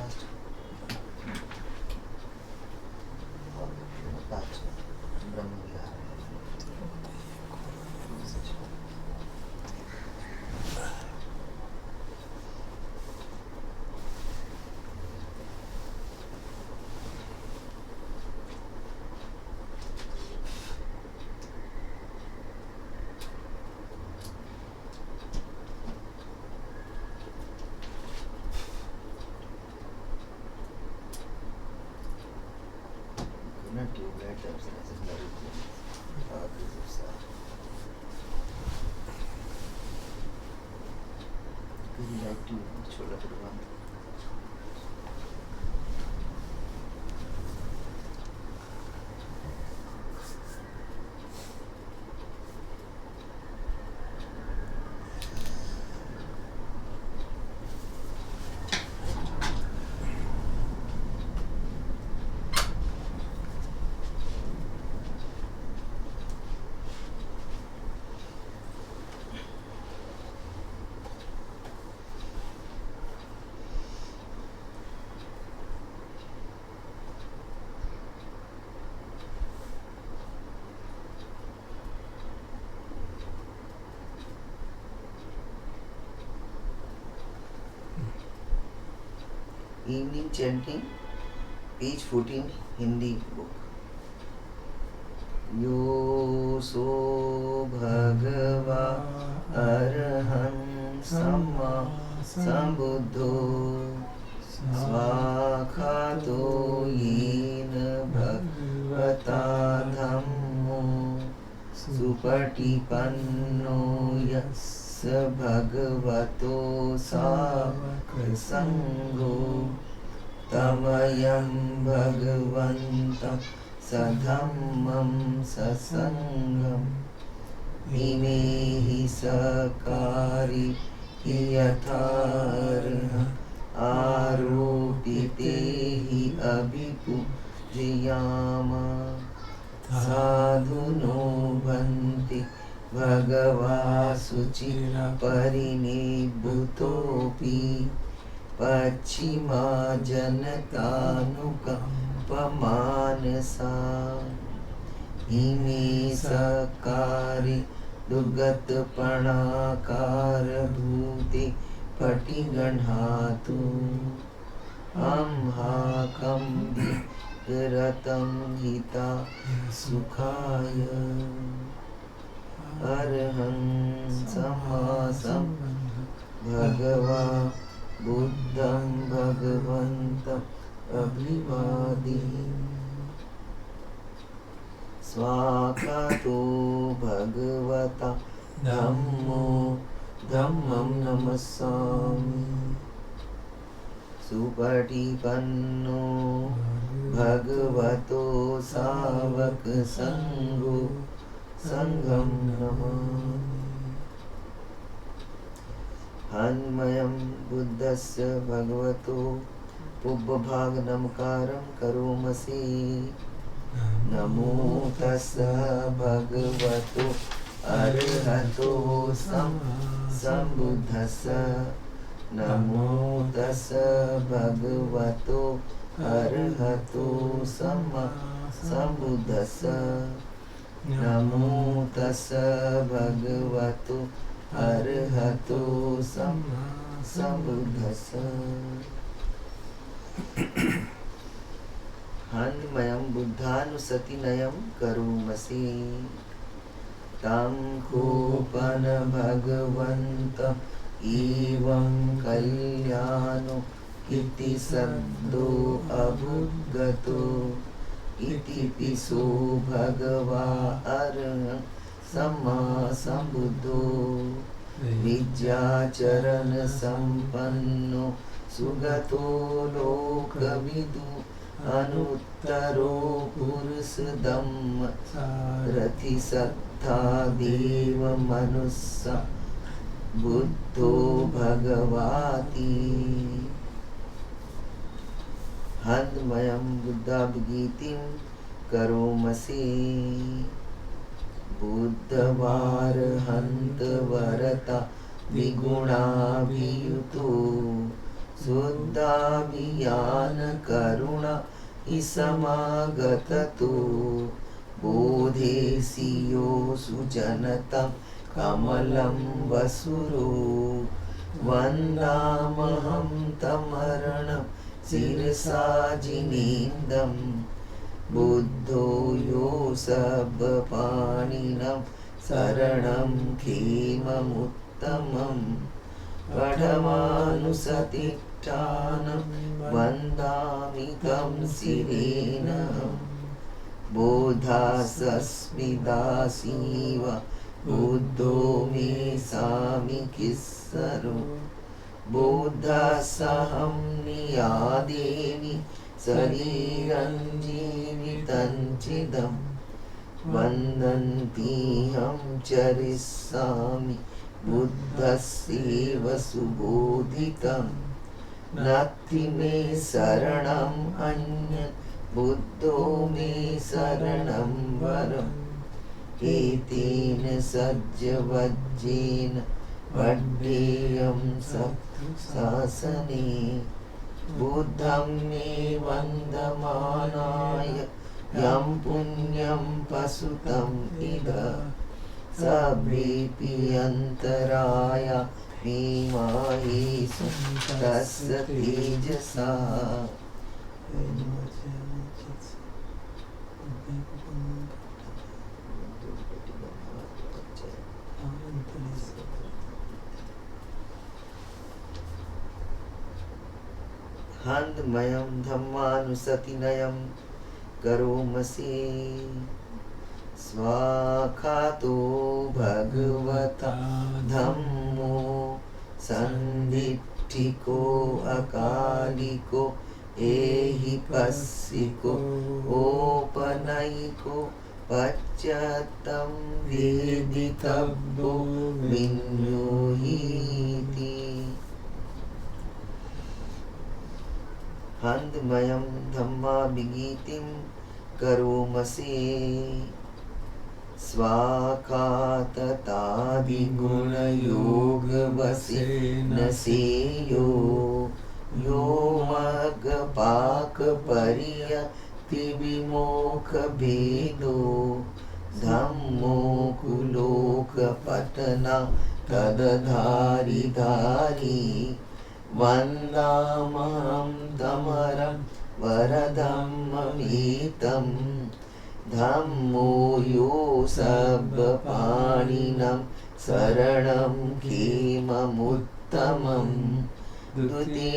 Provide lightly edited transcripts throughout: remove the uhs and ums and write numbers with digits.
Last पाँच ब्रह्म विहार tubelight छोला परिवार Evening chanting, page 14, Hindi book. Yo so bhagava arhan samma sambuddho svakhato yena bhagavata dhammo supatipanno yas भगवतो सावकसंगो तमयं भगवन्तं सधम्मं ससंगम् इमे हि सकारी यथार्ह आरोपिते हि अभिपूजयामा साधुनो भन्ति भगवा सुचिर परिनिभूतोऽपि पश्चिमा जनतानुकम्पमानसा इमे सकारि दुर्गतपणाकारभूते पटिगृह्णातु अम्हाकं विरतं हिता सुखाय अरहं सम्मा भगवा बुद्धं भगवन्तम् अभिवादि स्वागतो भगवता धम्मो धम्मं नमस्सामि सुपटिपन्नो भगवतो सावक संगो संगं नमामि हन्मयं बुद्धस्य भगवतो पुब्बभाग नमकारं करोमसि नमो तस्स भगवतो अरहतो सम्बुद्धस्स नमो तस्स भगवतो अरहतो सम्बुद्धस्स नमो तस्स भगवतो अरहतो सम्बुद्धस्स हन्मयं बुद्धानुसतिनयं करोमसि तं कोपन भगवन्तम् एवं कल्याणो इति सद्दो अभुद्गतो इति पिसो भगवा अरहं सम्मा सम्बुद्धो विद्याचरण संपन्नो सुगतो लोकविदु अनुत्तरो पुरुषदम्म रथि सत्ता देव मनुष्य बुद्धो भगवाति हन्मयं बुद्धाभिगीतिं करोमसि बुद्धवारहन्त वरता विगुणाभियुतो शुद्धाभियान करुणा इसमागततो बोधेसियो सुजनतं कमलं वसुरो वन्दामहं तमरणं शिरसा जिनेन्दं बुद्धो यो सब्बपाणिनं शरणं खेममुत्तमं पठमानुसतिष्ठानं वन्दामि तं शिरेण बोधासस्मि दासीव बुद्धो मे सामिकिस्सरो बोधासहं नियादेमि शरीरं जीवितं चिदं वन्दन्तीहं चरिष्यामि बुद्धस्यैव सुबोधितं नास्ति मे शरणम् अन्यत् बुद्धो मे शरणं वरम् एतेन सज्जवज्जेन वड्डेयं शासने बुद्धं मे वन्दमानाय यं पुण्यं पशुतं इद सभेऽपि अन्तराय मे मायेषु तस्य तेजसा हान्दमयं धम्मानुसतिनयं करोमसे स्वाखातो भगवता धम्मो सन्दिट्ठिको अकालिको एहि पस्सिको ओपनयिको पश्चात्तं वेदितव्यो विन्योहीति हान्दमयं धम्माभिगीतिं करोमसे स्वाखाततादिगुणयोगवसेन सेयो यो मग्गपाकपर्यतिविमोखभेदो धम्मो कुलोकपटना तदधारिधारी वन्दामहं तमरं वरधम्ममेतं धम्मो यो सब्बपाणिनं शरणं खेममुत्तमं द्वितीयानुसतिष्ठानं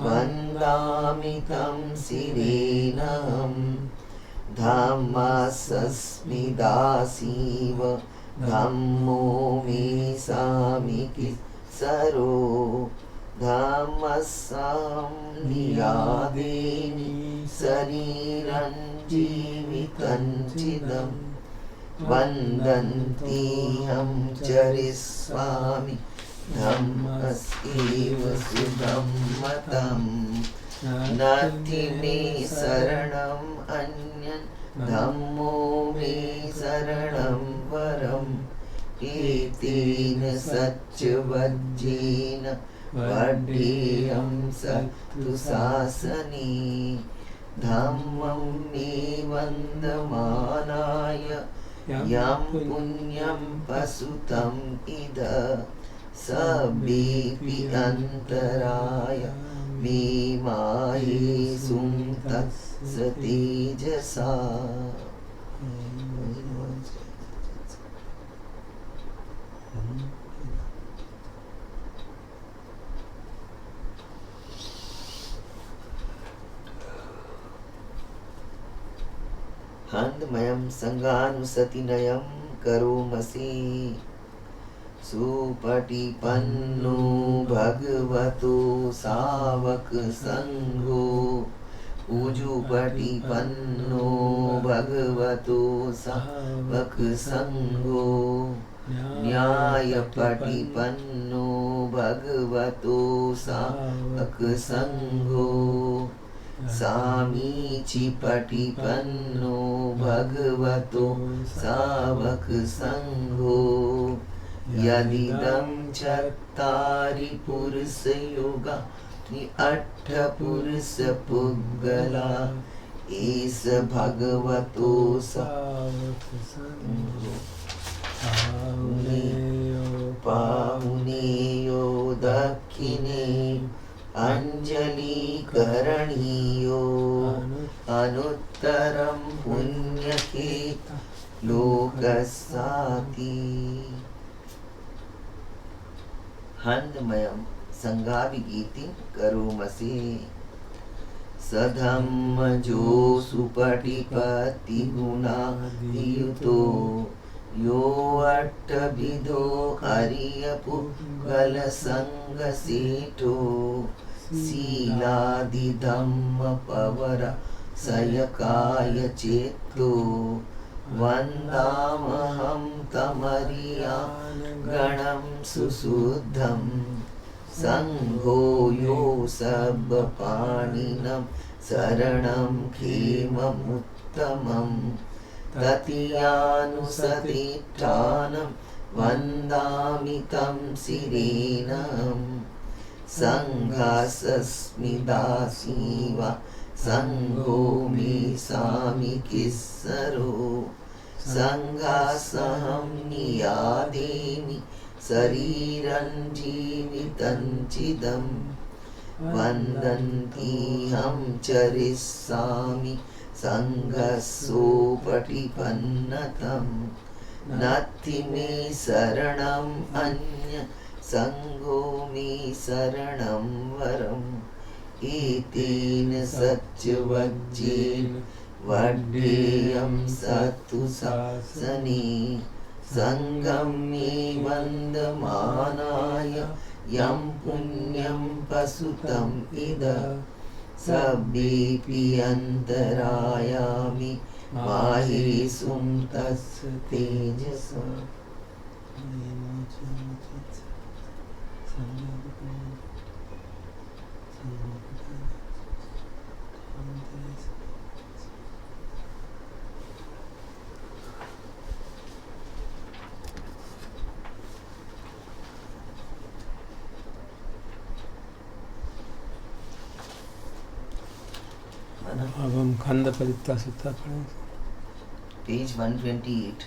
वन्दामि तं शिरेणहं धम्मस्सस्मि दासीव धम्मो मे सामिकिस्सरो धम्मस्सहं नियादेमि शरीरं जीवितं चिदं वन्दन्तीहं चरिष्यामि धम्मस्यैव सुधम्मतं नास्ति मे शरणम् अन्यत् धम्मो मे शरणं वरम् एतेन सच्चवज्जेन वड्डेयं सत्तु शासने धम्मं मे वन्दमानाय यं पुण्यं पशुतं इद सभेऽपि अन्तराय मे मायेषु तस्य तेजसा हान्दमयं संगानुसतिनयं करोमसे सुपटिपन्नो भगवतो सावक संघो उजुपटिपन्नो भगवतो सावक संघो न्यायपटिपन्नो भगवतो सावक संघो सामीचिपटिपन्नो भगवतो सावक संघो यदिदं चत्तारि पुरुषयुगा अट्ठ पुरुष पुग्गला एष भगवतो पाहुनेयो दक्षिणे अंजलिकरणीयो अनुत्तरं पुण्यकेत लोकसाति हन्दमयं संगाभिगीतिं करोमसे सधम्मजो सुपटिपतिगुणायुतो यो अट्टविधो हरियपुगलसङ्गसेठो शीलादिधम्मपवर सयकाय चेत्तो वन्दामहं तमरिया गणं सुशुद्धं संघो यो सब्बपाणिनं शरणं खेममुत्तमं ततीयानुसतिष्ठानं वन्दामि तं सिरेनं संघासस्मिदासीवा संघो मे सामि किस्सरो संघासहं नियादेमि शरीरं जीवितं चिदं वन्दन्तीहं चरिष्यामि संघस्सोपटिपन्नतं नास्ति मे शरणम् अन्य संघो मे शरणं वरम् एतेन सत्यवज्रेण वड्डेयं सतु शासने संगं मे वन्दमानाय यं पुण्यं पशुतम् इद सब्बेऽपि अन्तरायामि माहेषुं तस्य तेजसा अब हम खंड परित्ता सुत्ता पढ़ें पेज 128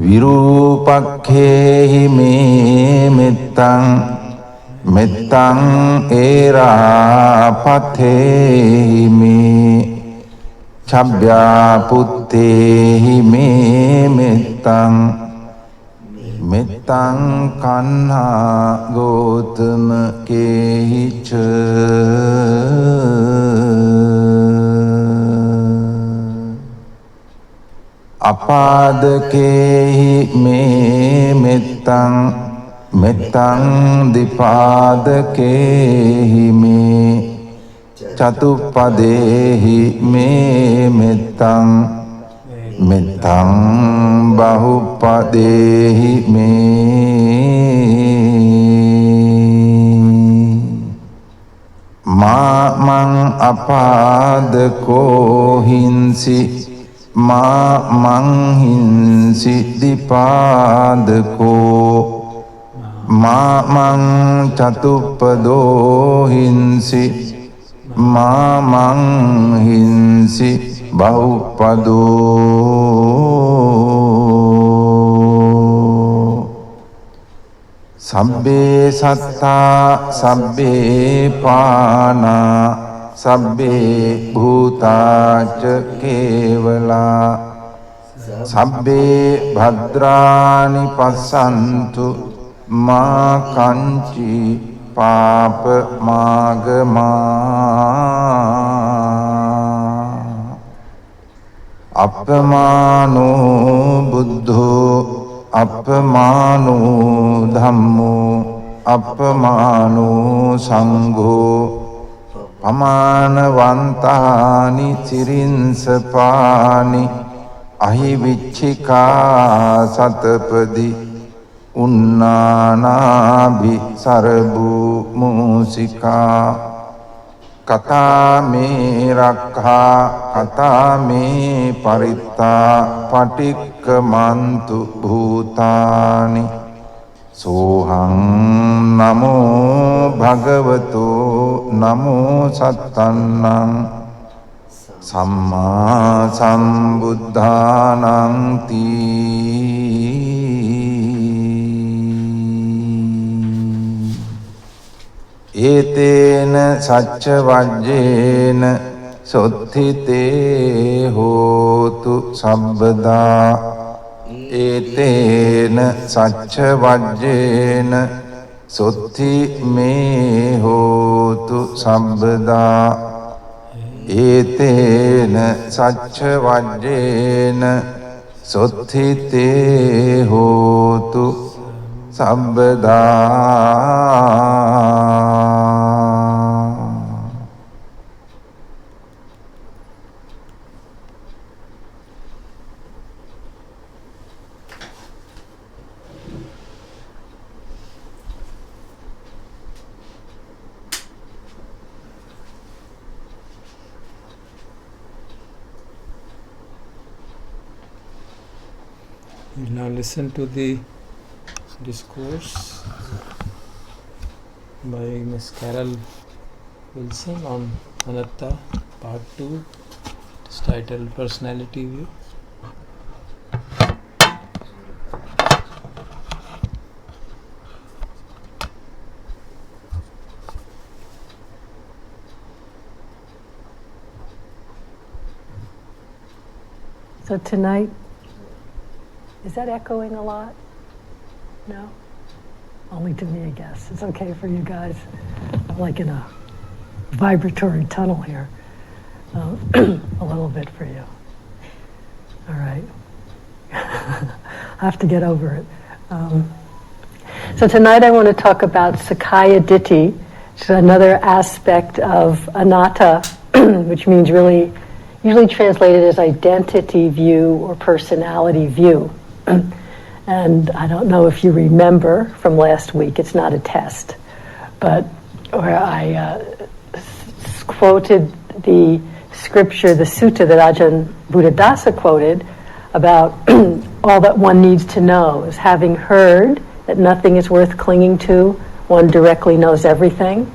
විරූපක්ඛේහි මේ මෙත්තං මෙත්තං ඒරාපතේහි මේ චබ්බ්‍යා පුත්තේහි මේ මෙත්තං මෙත්තං කන්හා ගෝතම කේහිච අපාදකේහි මේ මෙත්තං මෙත්තං දිපාදකේහි මේ චතුප්පදේහි මේ මෙත්තං මෙත්තං බහුපදේහි මේ මාමං අපාදකෝ හිංසි මං හිංසි දිපාදකෝ මං චතුප්පදෝ හිංසි මං හිංසි බහුපදෝ සබ්බේ සත්තා සබ්බේ පානා සබ්බේ භූතාච කේවලා සබ්බේ භද්‍රානි පස්සන්තු මා කංචි පාප මාගමා අපමානෝ බුද්ධෝ අපමානෝ ධම්මෝ අපමානෝ සංඝෝ පමානවන්තානි සිරින්සපානි අහිවිච්චිකා සතපදි උන්නානාභි සරබු මූසිකා කතාමේ රක්ඛා කතාමේ පරිත්තා පටික්කමන්තු භූතානි සෝහං නමෝ භගවතෝ නමෝ සත්තන්නං සම්මා සම්බුද්ධානං තී ඒතේන සච්ච වජ්ජේන සොත්ථිතේ හෝතු සම්බදා ඒතේන සච්ච වජ්ජේන සොත්ථි මේ හෝතු සම්බදා ඒතේන සච්ච වජ්ජේන සොත්ථිතේ හෝතු සම්බදා. We'll now listen to the discourse by Miss Carol Wilson on Anatta, Part 2. It's titled Personality View. So tonight, is that echoing a lot? No? Only to me, I guess. It's okay for you guys. I'm like in a vibratory tunnel here. A little bit for you. All right. I have to get over it. So tonight I want to talk about Sakaya Ditthi, which is another aspect of anatta, which means really, usually translated as identity view or personality view. And I don't know if you remember from last week, it's not a test, but where I quoted the scripture, the sutta that Ajahn Buddhadasa quoted about all that one needs to know is having heard that nothing is worth clinging to, one directly knows everything.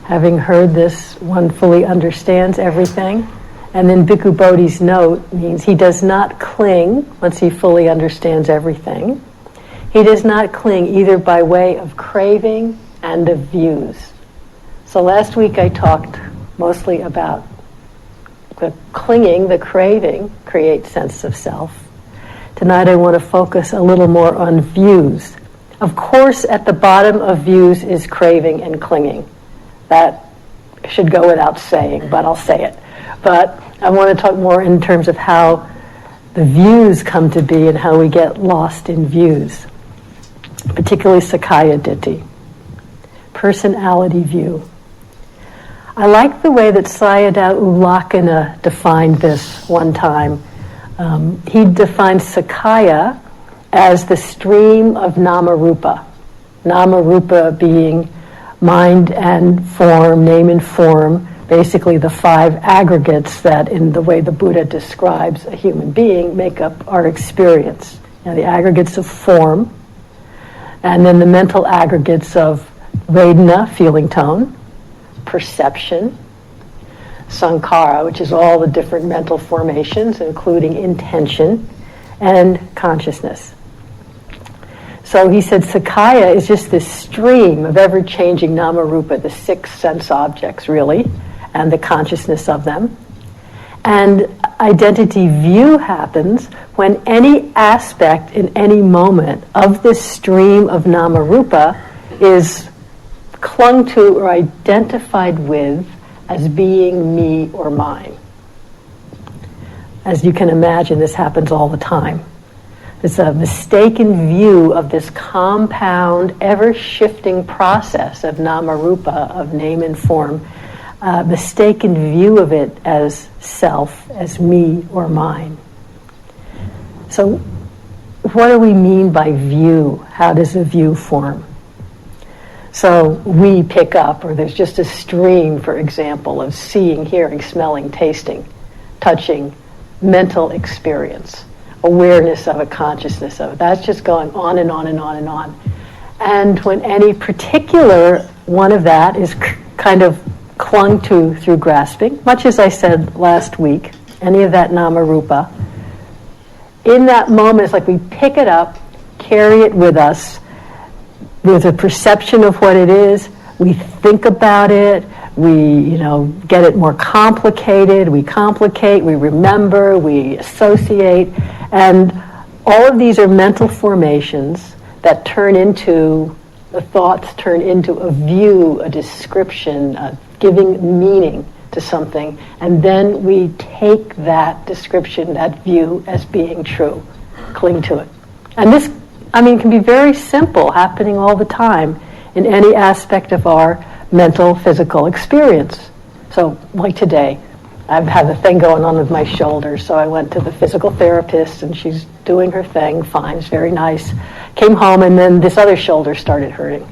Having heard this, one fully understands everything. And then Bhikkhu Bodhi's note means he does not cling once he fully understands everything. He does not cling either by way of craving and of views. So last week I talked mostly about the clinging, the craving creates sense of self. Tonight I want to focus a little more on views. Of course, at the bottom of views is craving and clinging. That should go without saying, but I'll say it. But I want to talk more in terms of how the views come to be and how we get lost in views, particularly Sakaya Ditthi, personality view. I like the way that Sayadaw Ulakana defined this one time. He defined Sakaya as the stream of Nama-rupa. Nama-rupa being mind and form, name and form, basically the five aggregates that, in the way the Buddha describes a human being, make up our experience. The aggregates of form, and then the mental aggregates of Vedana, feeling tone, perception, Sankhara, which is all the different mental formations, including intention, and consciousness. So he said Sakaya is just this stream of ever-changing Nama-rupa, the six sense objects, really, and the consciousness of them. And identity view happens when any aspect in any moment of this stream of Nama-rupa is clung to or identified with as being me or mine. As you can imagine, this happens all the time. It's a mistaken view of this compound, ever-shifting process of Nama-rupa, of name and form, mistaken view of it as self, as me or mine. So what do we mean by view? How does a view form? So we pick up, or there's just a stream, for example, of seeing, hearing, smelling, tasting, touching, mental experience, awareness of it, consciousness of it. That's just going on and on and on and on. And when any particular one of that is kind of clung to through grasping, much as I said last week, any of that nama rupa, in that moment it's like we pick it up, carry it with us. There's a perception of what it is. We think about it. We, get it more complicated. We complicate. We remember. We associate. And all of these are mental formations that turn into, the thoughts turn into a view, a description, giving meaning to something. And then we take that description, that view, as being true. Cling to it. And this, can be very simple, happening all the time in any aspect of our mental, physical experience. So, like today, I've had the thing going on with my shoulder, so I went to the physical therapist, and she's doing her thing, fine, it's very nice. Came home, and then this other shoulder started hurting.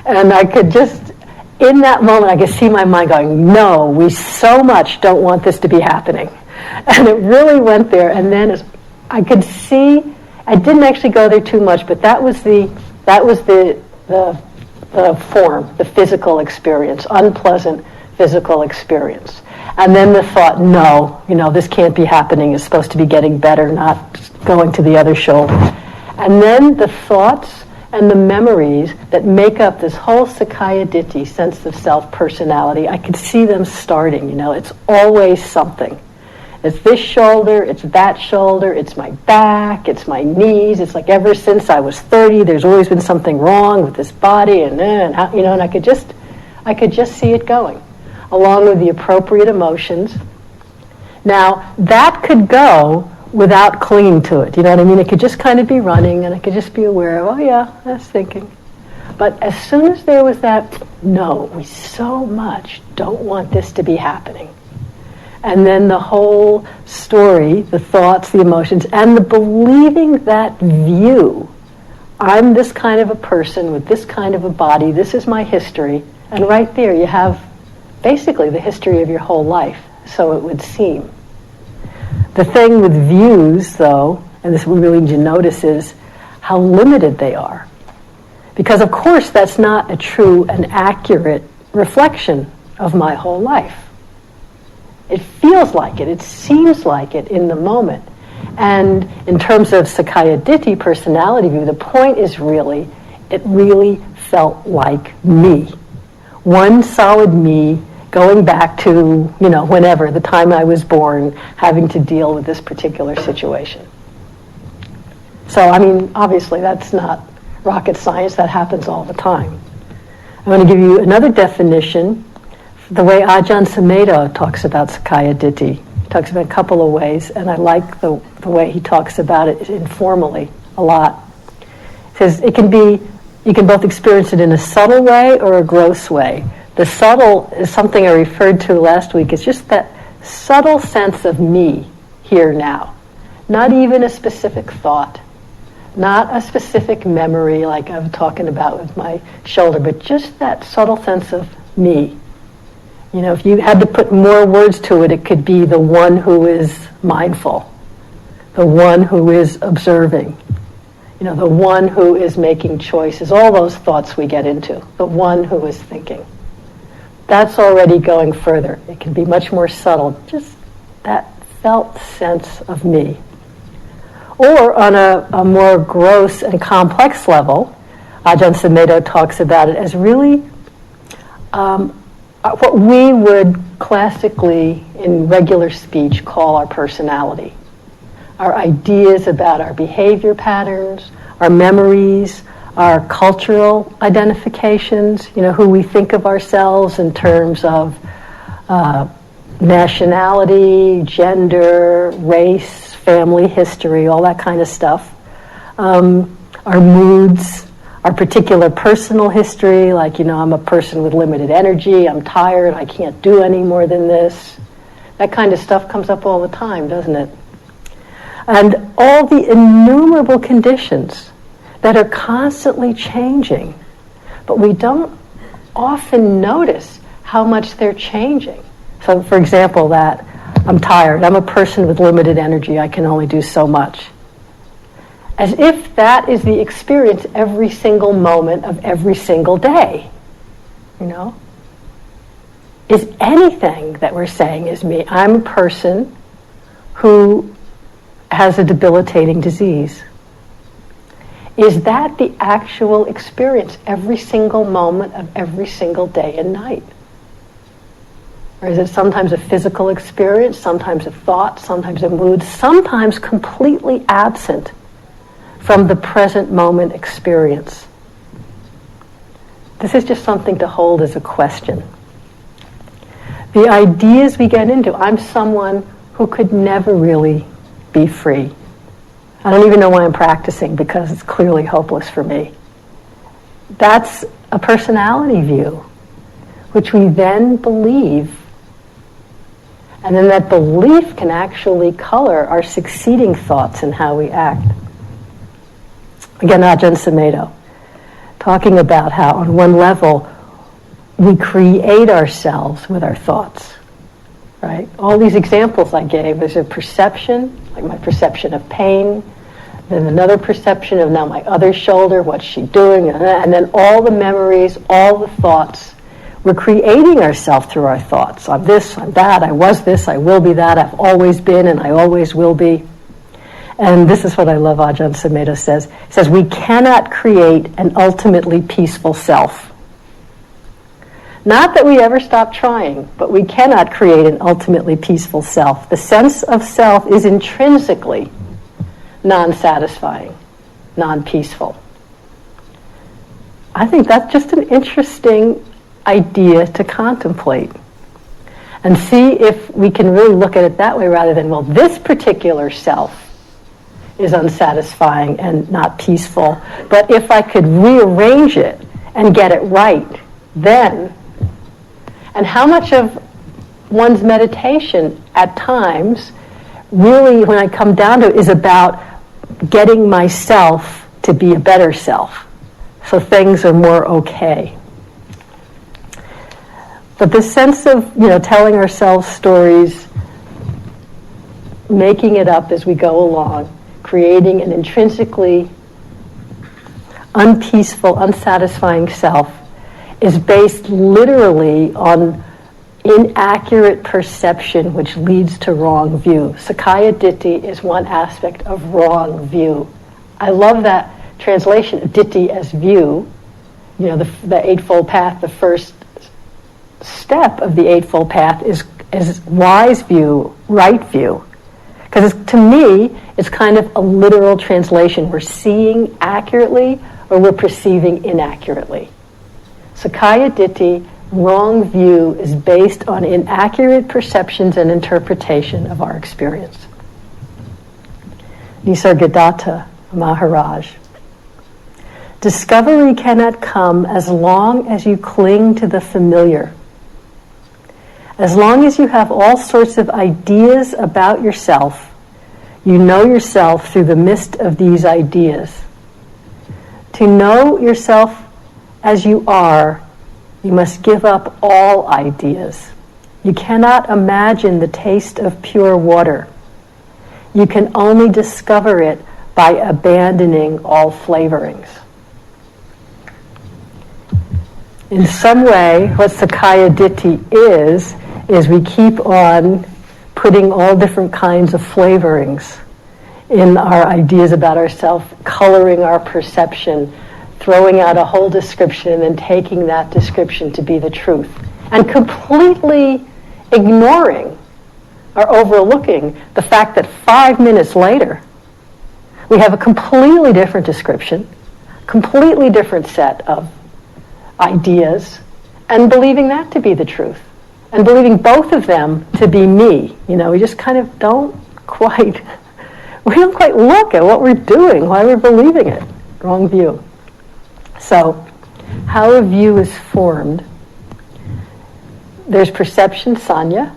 And I could just, in that moment, I could see my mind going, no, we so much don't want this to be happening. And it really went there, and then I could see, I didn't actually go there too much, but that was the form, the physical experience, unpleasant physical experience. And then the thought, no, this can't be happening. It's supposed to be getting better, not going to the other shoulder. And then the thoughts and the memories that make up this whole Sakaya Ditti, sense of self, personality, I could see them starting, it's always something. It's this shoulder, it's that shoulder, it's my back, it's my knees. It's like ever since I was 30, there's always been something wrong with this body, and I could just see it going, along with the appropriate emotions. Now, that could go without clinging to it. You know what I mean? It could just kind of be running, and I could just be aware of, oh yeah, that's thinking. But as soon as there was that, no, we so much don't want this to be happening. And then the whole story, the thoughts, the emotions, and the believing that view. I'm this kind of a person with this kind of a body. This is my history. And right there you have basically the history of your whole life, so it would seem. The thing with views, though, and this we really need to notice, is how limited they are. Because, of course, that's not a true and accurate reflection of my whole life. It feels like it. It seems like it in the moment. And in terms of Sakaya Ditti, personality view, the point is really, it really felt like me. One solid me going back to, whenever, the time I was born, having to deal with this particular situation. So, obviously that's not rocket science. That happens all the time. I'm going to give you another definition. The way Ajahn Sumedho talks about Sakaya Ditti. He talks about it a couple of ways, and I like the way he talks about it informally a lot. He says you can both experience it in a subtle way or a gross way. The subtle is something I referred to last week. It's just that subtle sense of me here now. Not even a specific thought. Not a specific memory like I'm talking about with my shoulder, but just that subtle sense of me. If you had to put more words to it, it could be the one who is mindful, the one who is observing, the one who is making choices, all those thoughts we get into, the one who is thinking. That's already going further. It can be much more subtle, just that felt sense of me. Or on a more gross and complex level, Ajahn Sumedho talks about it as really what we would classically, in regular speech, call our personality. Our ideas about our behavior patterns, our memories, our cultural identifications, who we think of ourselves in terms of nationality, gender, race, family history, all that kind of stuff. Our moods, our particular personal history, like, I'm a person with limited energy, I'm tired, I can't do any more than this. That kind of stuff comes up all the time, doesn't it? And all the innumerable conditions that are constantly changing, but we don't often notice how much they're changing. So, for example, that I'm tired, I'm a person with limited energy, I can only do so much. As if that is the experience every single moment of every single day. You know? Is anything that we're saying is me? I'm a person who has a debilitating disease. Is that the actual experience every single moment of every single day and night? Or is it sometimes a physical experience, sometimes a thought, sometimes a mood, sometimes completely absent from the present moment experience? This is just something to hold as a question. The ideas we get into, I'm someone who could never really be free. I don't even know why I'm practicing because it's clearly hopeless for me. That's a personality view, which we then believe. And then that belief can actually color our succeeding thoughts and how we act. Again, Ajahn Sumedho, talking about how on one level we create ourselves with our thoughts, right? All these examples I gave, there's a perception, like my perception of pain, then another perception of now my other shoulder, what's she doing, and then all the memories, all the thoughts. We're creating ourselves through our thoughts. I'm this, I'm that, I was this, I will be that, I've always been and I always will be. And this is what I love Ajahn Sumedho says. He says, we cannot create an ultimately peaceful self. Not that we ever stop trying, but we cannot create an ultimately peaceful self. The sense of self is intrinsically non-satisfying, non-peaceful. I think that's just an interesting idea to contemplate and see if we can really look at it that way rather than, well, this particular self is unsatisfying and not peaceful, but if I could rearrange it and get it right, then. And how much of one's meditation at times really, when I come down to it, is about getting myself to be a better self, so things are more okay. But this sense of, telling ourselves stories, making it up as we go along, creating an intrinsically unpeaceful, unsatisfying self, is based literally on inaccurate perception, which leads to wrong view. Sakkaya Ditthi is one aspect of wrong view. I love that translation of Ditthi as view. The Eightfold Path, the first step of the Eightfold Path is wise view, right view. Because to me, it's kind of a literal translation. We're seeing accurately or we're perceiving inaccurately. Sakkaya Ditthi, wrong view, is based on inaccurate perceptions and interpretation of our experience. Nisargadatta Maharaj. Discovery cannot come as long as you cling to the familiar. As long as you have all sorts of ideas about yourself, you know yourself through the mist of these ideas. To know yourself as you are, you must give up all ideas. You cannot imagine the taste of pure water. You can only discover it by abandoning all flavorings. In some way, what Sakkaya Ditthi is we keep on putting all different kinds of flavorings in our ideas about ourselves, coloring our perception, throwing out a whole description and then taking that description to be the truth, and completely ignoring or overlooking the fact that 5 minutes later we have a completely different description, completely different set of ideas, and believing that to be the truth, and believing both of them to be me. We just kind of don't quite look at what we're doing, why we're believing it. Wrong view. So, how a view is formed. There's perception, sanya,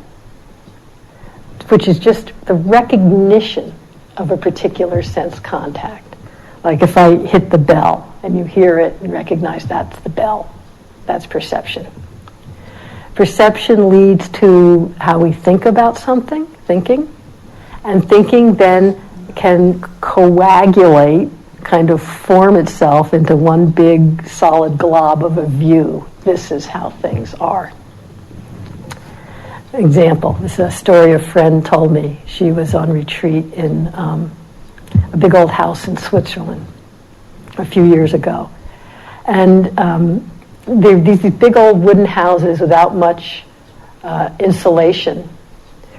which is just the recognition of a particular sense contact. Like if I hit the bell and you hear it and recognize that's the bell. That's perception. Perception leads to how we think about something, thinking, and thinking then can coagulate, kind of form itself into one big solid glob of a view. This is how things are. Example, this is a story a friend told me. She was on retreat in a big old house in Switzerland a few years ago. And these big old wooden houses without much insulation,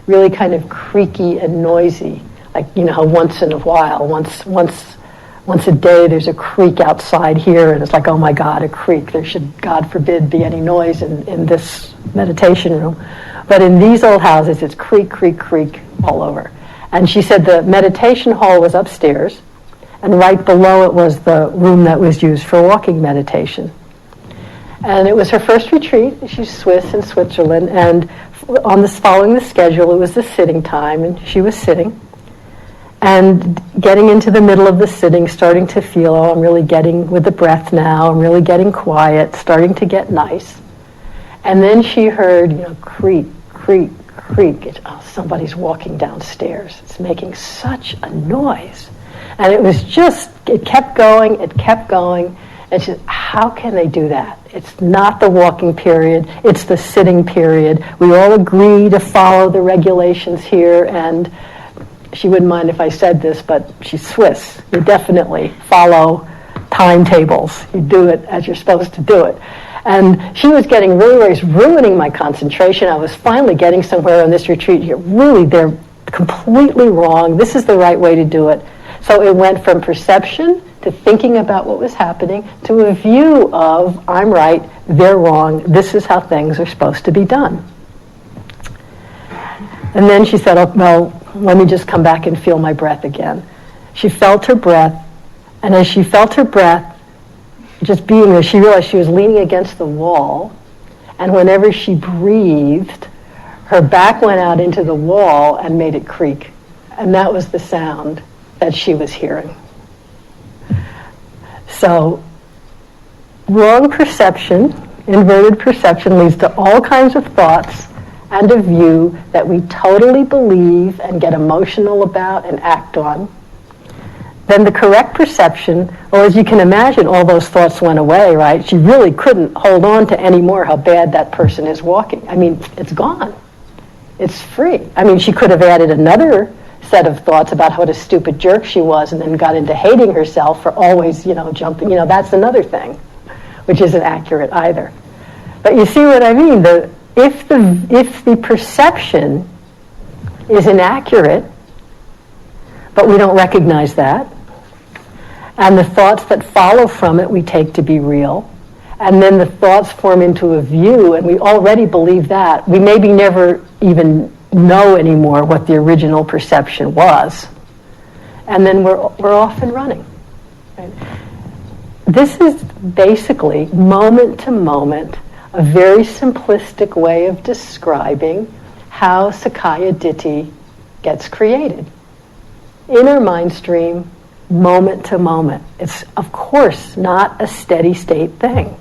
really kind of creaky and noisy. Like, you know how once in a while, once a day there's a creak outside here, and it's like, oh my God, a creak. There should, God forbid, be any noise in this meditation room. But in these old houses, it's creak, creak, creak all over. And she said the meditation hall was upstairs, and right below it was the room that was used for walking meditation. And it was her first retreat. She's Swiss in Switzerland, and following the schedule, it was the sitting time, and she was sitting. And getting into the middle of the sitting, starting to feel, oh, I'm really getting with the breath now, I'm really getting quiet, starting to get nice. And then she heard, creak, creak, creak. Somebody's walking downstairs. It's making such a noise. And it was just, it kept going. And she said, how can they do that? It's not the walking period, it's the sitting period. We all agree to follow the regulations here, and she wouldn't mind if I said this, but she's Swiss. You definitely follow timetables. You do it as you're supposed to do it. And she was getting really ruining my concentration. I was finally getting somewhere on this retreat. Really, they're completely wrong. This is the right way to do it. So it went from perception to thinking about what was happening to a view of, I'm right, they're wrong, this is how things are supposed to be done. And then she said, oh, well, let me just come back and feel my breath again. She felt her breath, and as she felt her breath, just being there, she realized she was leaning against the wall, and whenever she breathed, her back went out into the wall and made it creak. And that was the sound that she was hearing. So, wrong perception, inverted perception, leads to all kinds of thoughts and a view that we totally believe and get emotional about and act on. Then the correct perception, well, as you can imagine, all those thoughts went away, right? She really couldn't hold on to any more how bad that person is walking. I mean, it's gone. It's free. I mean, she could have added another set of thoughts about what a stupid jerk she was and then got into hating herself for always, jumping. That's another thing, which isn't accurate either. But you see what I mean? If the perception is inaccurate, but we don't recognize that, and the thoughts that follow from it we take to be real, and then the thoughts form into a view, and we already believe that, we maybe never even know anymore what the original perception was, and then we're off and running. Right? This is basically, moment to moment, a very simplistic way of describing how Sakaya Ditti gets created. Inner mind stream, moment to moment. It's, of course, not a steady state thing.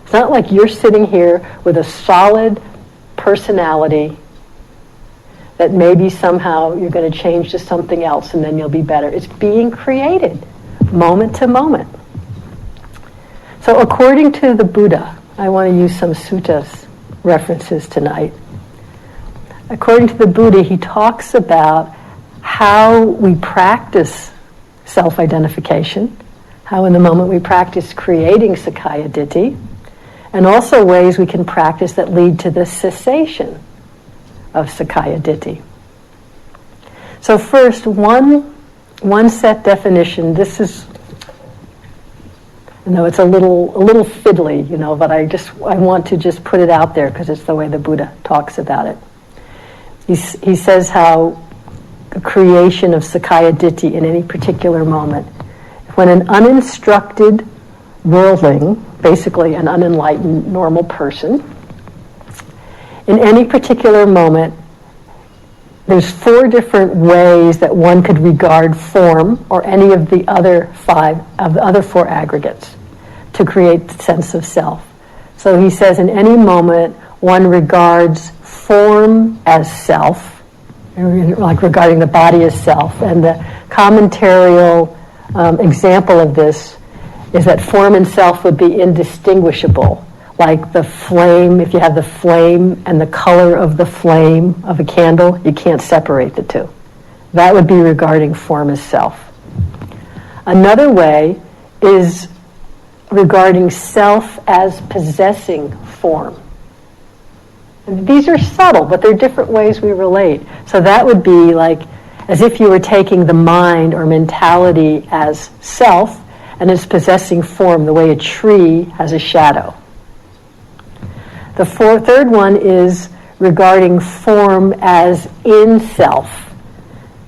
It's not like you're sitting here with a solid personality that maybe somehow you're going to change to something else and then you'll be better. It's being created, moment to moment. So according to the Buddha, I want to use some suttas references tonight. According to the Buddha, he talks about how we practice self-identification, how in the moment we practice creating Sakaya Ditti, and also ways we can practice that lead to the cessation of Sakaya Ditti. So first, one set definition. This is, it's a little fiddly, but I want to just put it out there because it's the way the Buddha talks about it. He says how the creation of Sakaya Ditti in any particular moment, when an uninstructed worldling, basically an unenlightened normal person, in any particular moment, there's 4 different ways that one could regard form or any of the other 4 aggregates to create the sense of self. So he says in any moment one regards form as self, like regarding the body as self. And the commentarial example of this is that form and self would be indistinguishable. Like the flame, if you have the flame and the color of the flame of a candle, you can't separate the two. That would be regarding form as self. Another way is regarding self as possessing form. And these are subtle, but they're different ways we relate. So that would be like as if you were taking the mind or mentality as self and as possessing form, the way a tree has a shadow. The third one is regarding form as in self.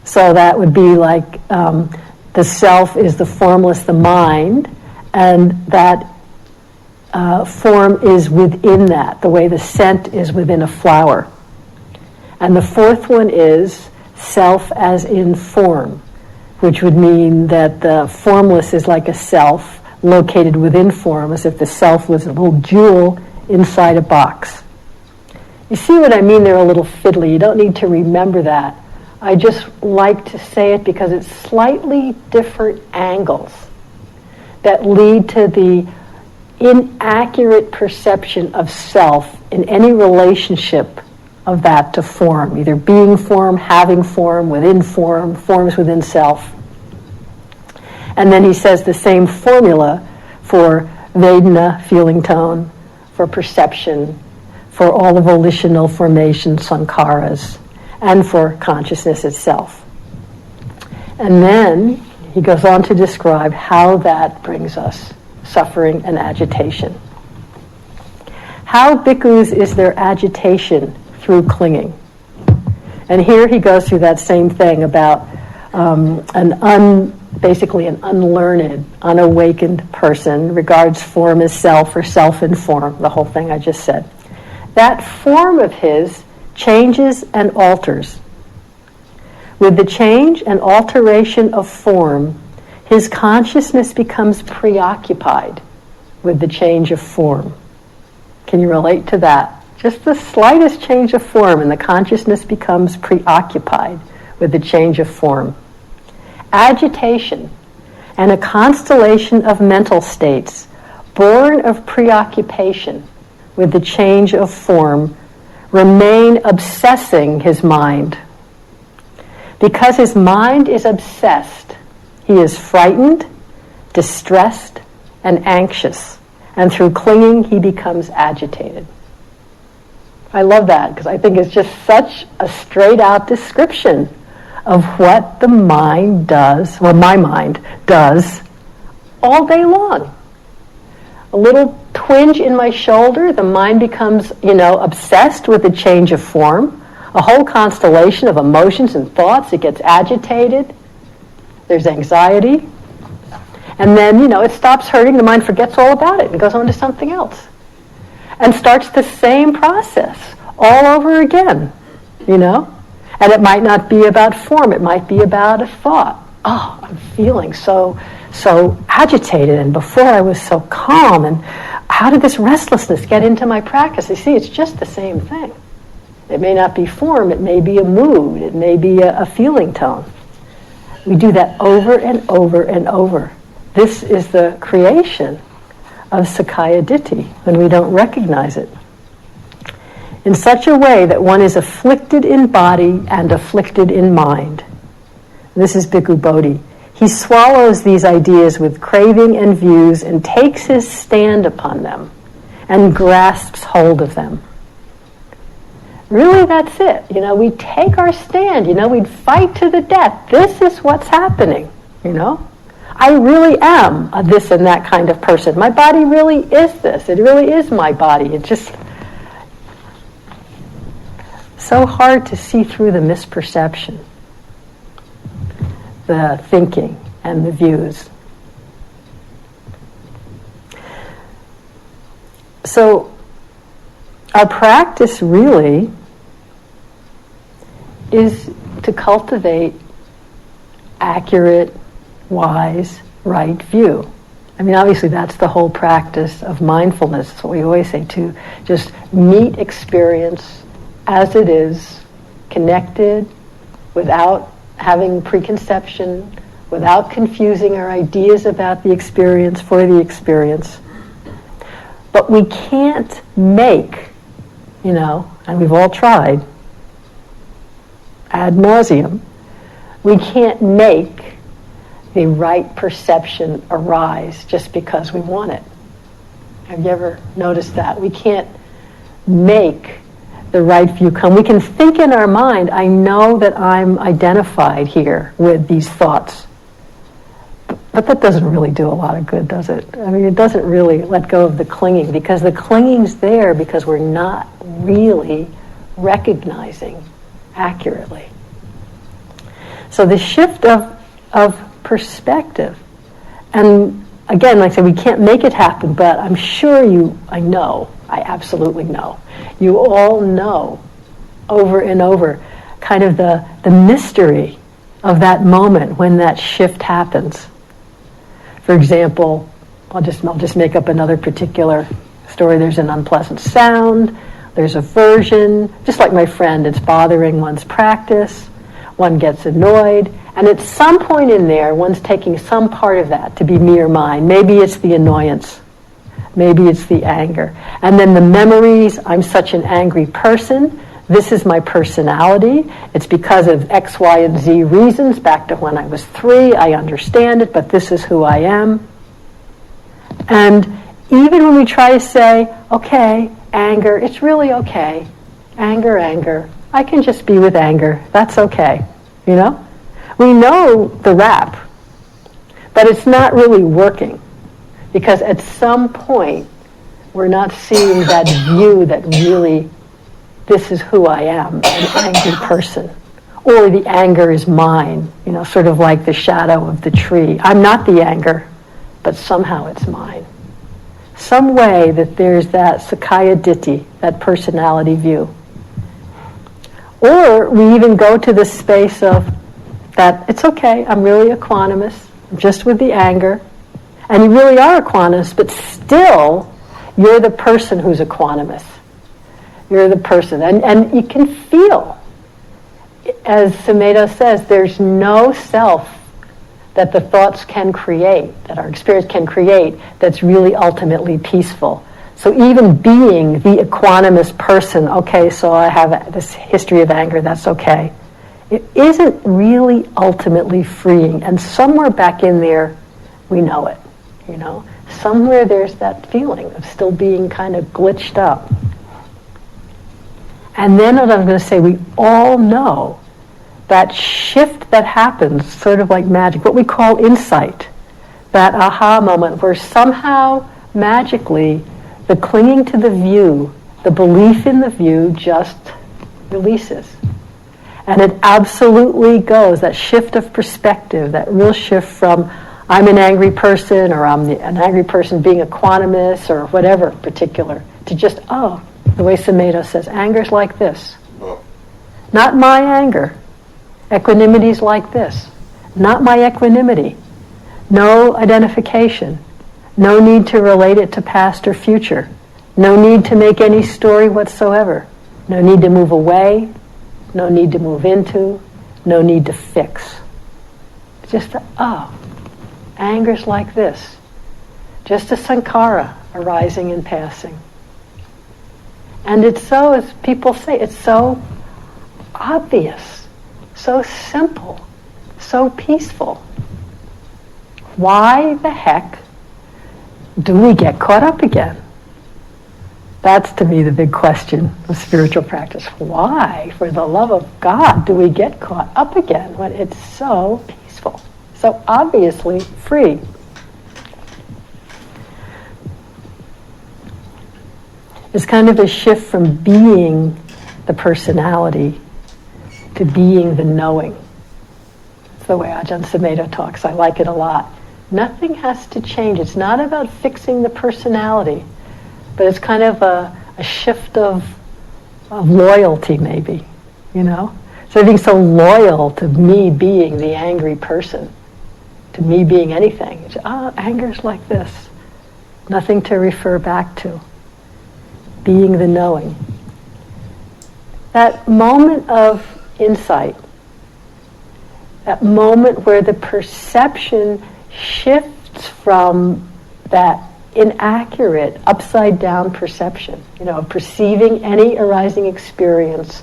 So that would be like the self is the formless, the mind, and that form is within that, the way the scent is within a flower. And the fourth one is self as in form, which would mean that the formless is like a self located within form, as if the self was a little jewel inside a box. You see what I mean? They're a little fiddly. You don't need to remember that. I just like to say it because it's slightly different angles that lead to the inaccurate perception of self in any relationship of that to form, either being form, having form, within form, forms within self. And then he says the same formula for Vedana, feeling tone, for perception, for all the volitional formation, sankharas, and for consciousness itself. And then he goes on to describe how that brings us suffering and agitation. How bhikkhus is their agitation through clinging? And here he goes through that same thing about basically an unlearned, unawakened person regards form as self or self in form, the whole thing I just said. That form of his changes and alters. With the change and alteration of form, his consciousness becomes preoccupied with the change of form. Can you relate to that? Just the slightest change of form and the consciousness becomes preoccupied with the change of form. Agitation and a constellation of mental states born of preoccupation with the change of form remain obsessing his mind. Because his mind is obsessed, he is frightened, distressed, and anxious. And through clinging, he becomes agitated. I love that because I think it's just such a straight-out description of what the mind does, well, my mind does, all day long. A little twinge in my shoulder, the mind becomes, obsessed with the change of form. A whole constellation of emotions and thoughts, it gets agitated. There's anxiety. And then, it stops hurting, the mind forgets all about it and goes on to something else. And starts the same process all over again, And it might not be about form, it might be about a thought. Oh, I'm feeling so agitated, and before I was so calm, and how did this restlessness get into my practice? You see, it's just the same thing. It may not be form, it may be a mood, it may be a feeling tone. We do that over and over and over. This is the creation of Sakkaya Ditthi when we don't recognize it. In such a way that one is afflicted in body and afflicted in mind. This is Bhikkhu Bodhi. He swallows these ideas with craving and views and takes his stand upon them and grasps hold of them. Really, that's it. We take our stand. We'd fight to the death. This is what's happening, I really am a this and that kind of person. My body really is this. It really is my body. It's just so hard to see through the misperception, the thinking, and the views. So our practice really is to cultivate accurate, wise, right view. I mean, obviously that's the whole practice of mindfulness. It's what we always say, to just meet experience as it is, connected, without having preconception, without confusing our ideas about the experience for the experience. But we can't make, and we've all tried, ad nauseum, we can't make the right perception arise just because we want it. Have you ever noticed that? We can't make the right view come. We can think in our mind, I know that I'm identified here with these thoughts. But that doesn't really do a lot of good, does it? I mean, it doesn't really let go of the clinging, because the clinging's there because we're not really recognizing accurately. So the shift of perspective, and again, like I said, we can't make it happen, but I'm sure I absolutely know, you all know over and over kind of the mystery of that moment when that shift happens. For example, I'll just make up another particular story. There's an unpleasant sound, there's aversion, just like my friend, it's bothering one's practice, one gets annoyed, and at some point in there, one's taking some part of that to be mere mind. Maybe it's the annoyance, maybe it's the anger. And then the memories, I'm such an angry person, this is my personality, it's because of X, Y, and Z reasons, back to when I was 3, I understand it, but this is who I am. And even when we try to say, okay, anger, it's really okay, anger, I can just be with anger, that's okay, We know the rap, but it's not really working, because at some point we're not seeing that view that really, this is who I am, an angry person. Or the anger is mine, sort of like the shadow of the tree. I'm not the anger, but somehow it's mine. Some way that there's that Sakaya Ditti, that personality view. Or we even go to the space of that, it's okay, I'm really equanimous, I'm just with the anger. And you really are equanimous, but still, you're the person who's equanimous. You're the person. And you can feel, as Sumedho says, there's no self that the thoughts can create, that our experience can create, that's really ultimately peaceful. So even being the equanimous person, okay, so I have this history of anger, that's okay. It isn't really ultimately freeing. And somewhere back in there, we know it, Somewhere there's that feeling of still being kind of glitched up. And then what I'm going to say, we all know that shift that happens, sort of like magic, what we call insight, that aha moment where somehow, magically, the clinging to the view, the belief in the view just releases. And it absolutely goes, that shift of perspective, that real shift from I'm an angry person, or I'm an angry person being equanimous, or whatever particular, to just, the way Sumedho says, anger's like this. Not my anger. Equanimity's like this. Not my equanimity. No identification. No need to relate it to past or future. No need to make any story whatsoever. No need to move away. No need to move into. No need to fix. Just, anger's like this. Just a sankhara arising and passing. And it's so, as people say, it's so obvious, so simple, so peaceful. Why the heck do we get caught up again? That's, to me, the big question of spiritual practice. Why, for the love of God, do we get caught up again when it's so peaceful, so obviously free? It's kind of a shift from being the personality to being the knowing. That's the way Ajahn Sumedho talks. I like it a lot. Nothing has to change. It's not about fixing the personality, but it's kind of a shift of loyalty, maybe, So being so loyal to me being the angry person, to me being anything. It's, anger's like this. Nothing to refer back to. Being the knowing. That moment of insight, that moment where the perception shifts from that inaccurate, upside down perception, perceiving any arising experience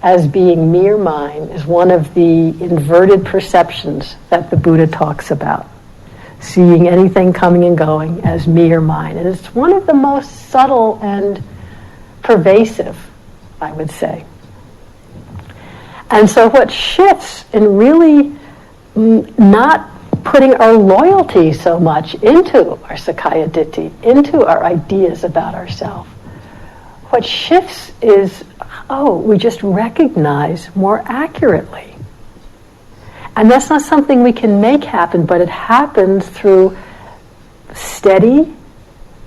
as being mere mine is one of the inverted perceptions that the Buddha talks about. Seeing anything coming and going as mere mine. And it's one of the most subtle and pervasive, I would say. And so what shifts in really not putting our loyalty so much into our Sakkaya Ditthi, into our ideas about ourselves, what shifts is, we just recognize more accurately. And that's not something we can make happen, but it happens through steady,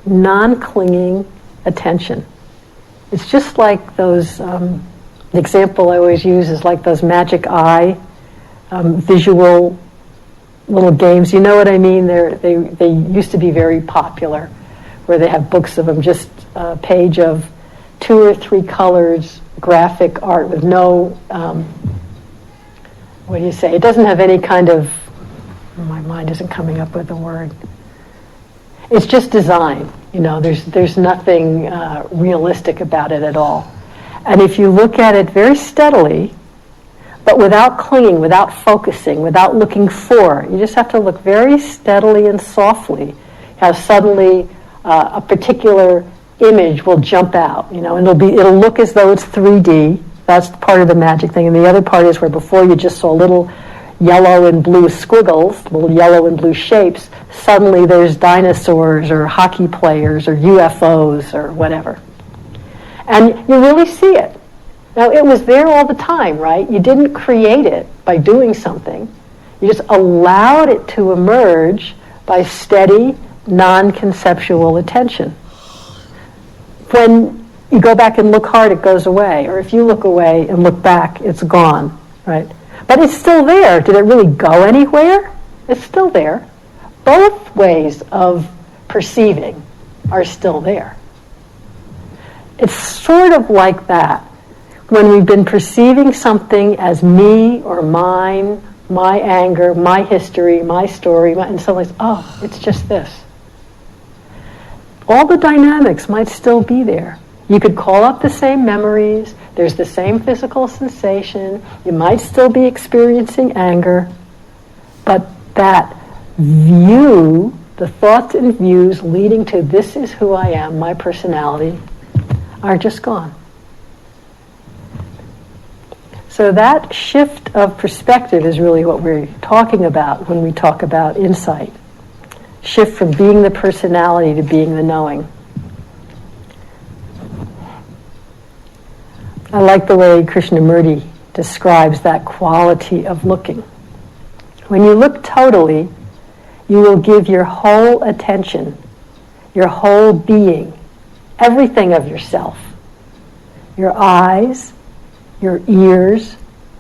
non-clinging attention. It's just like those, the example I always use is like those magic eye visual little games. You know what I mean? They used to be very popular, where they have books of them, just a page of 2 or 3 colors, graphic art with no, what do you say? It doesn't have any kind of, my mind isn't coming up with the word. It's just design. There's nothing realistic about it at all. And if you look at it very steadily, but without clinging, without focusing, without looking for, you just have to look very steadily and softly, how suddenly a particular image will jump out, and it'll look as though it's 3D. That's part of the magic thing. And the other part is where before you just saw little yellow and blue squiggles, little yellow and blue shapes, suddenly there's dinosaurs or hockey players or UFOs or whatever. And you really see it. Now, it was there all the time, right? You didn't create it by doing something. You just allowed it to emerge by steady, non-conceptual attention. When you go back and look hard, it goes away. Or if you look away and look back, it's gone, right? But it's still there. Did it really go anywhere? It's still there. Both ways of perceiving are still there. It's sort of like that. When we've been perceiving something as me or mine, my anger, my history, my story, and so it's just this. All the dynamics might still be there. You could call up the same memories, there's the same physical sensation, you might still be experiencing anger, but that view, the thoughts and views leading to this is who I am, my personality, are just gone. So that shift of perspective is really what we're talking about when we talk about insight. Shift from being the personality to being the knowing. I like the way Krishnamurti describes that quality of looking. When you look totally, you will give your whole attention, your whole being, everything of yourself, your eyes, your ears,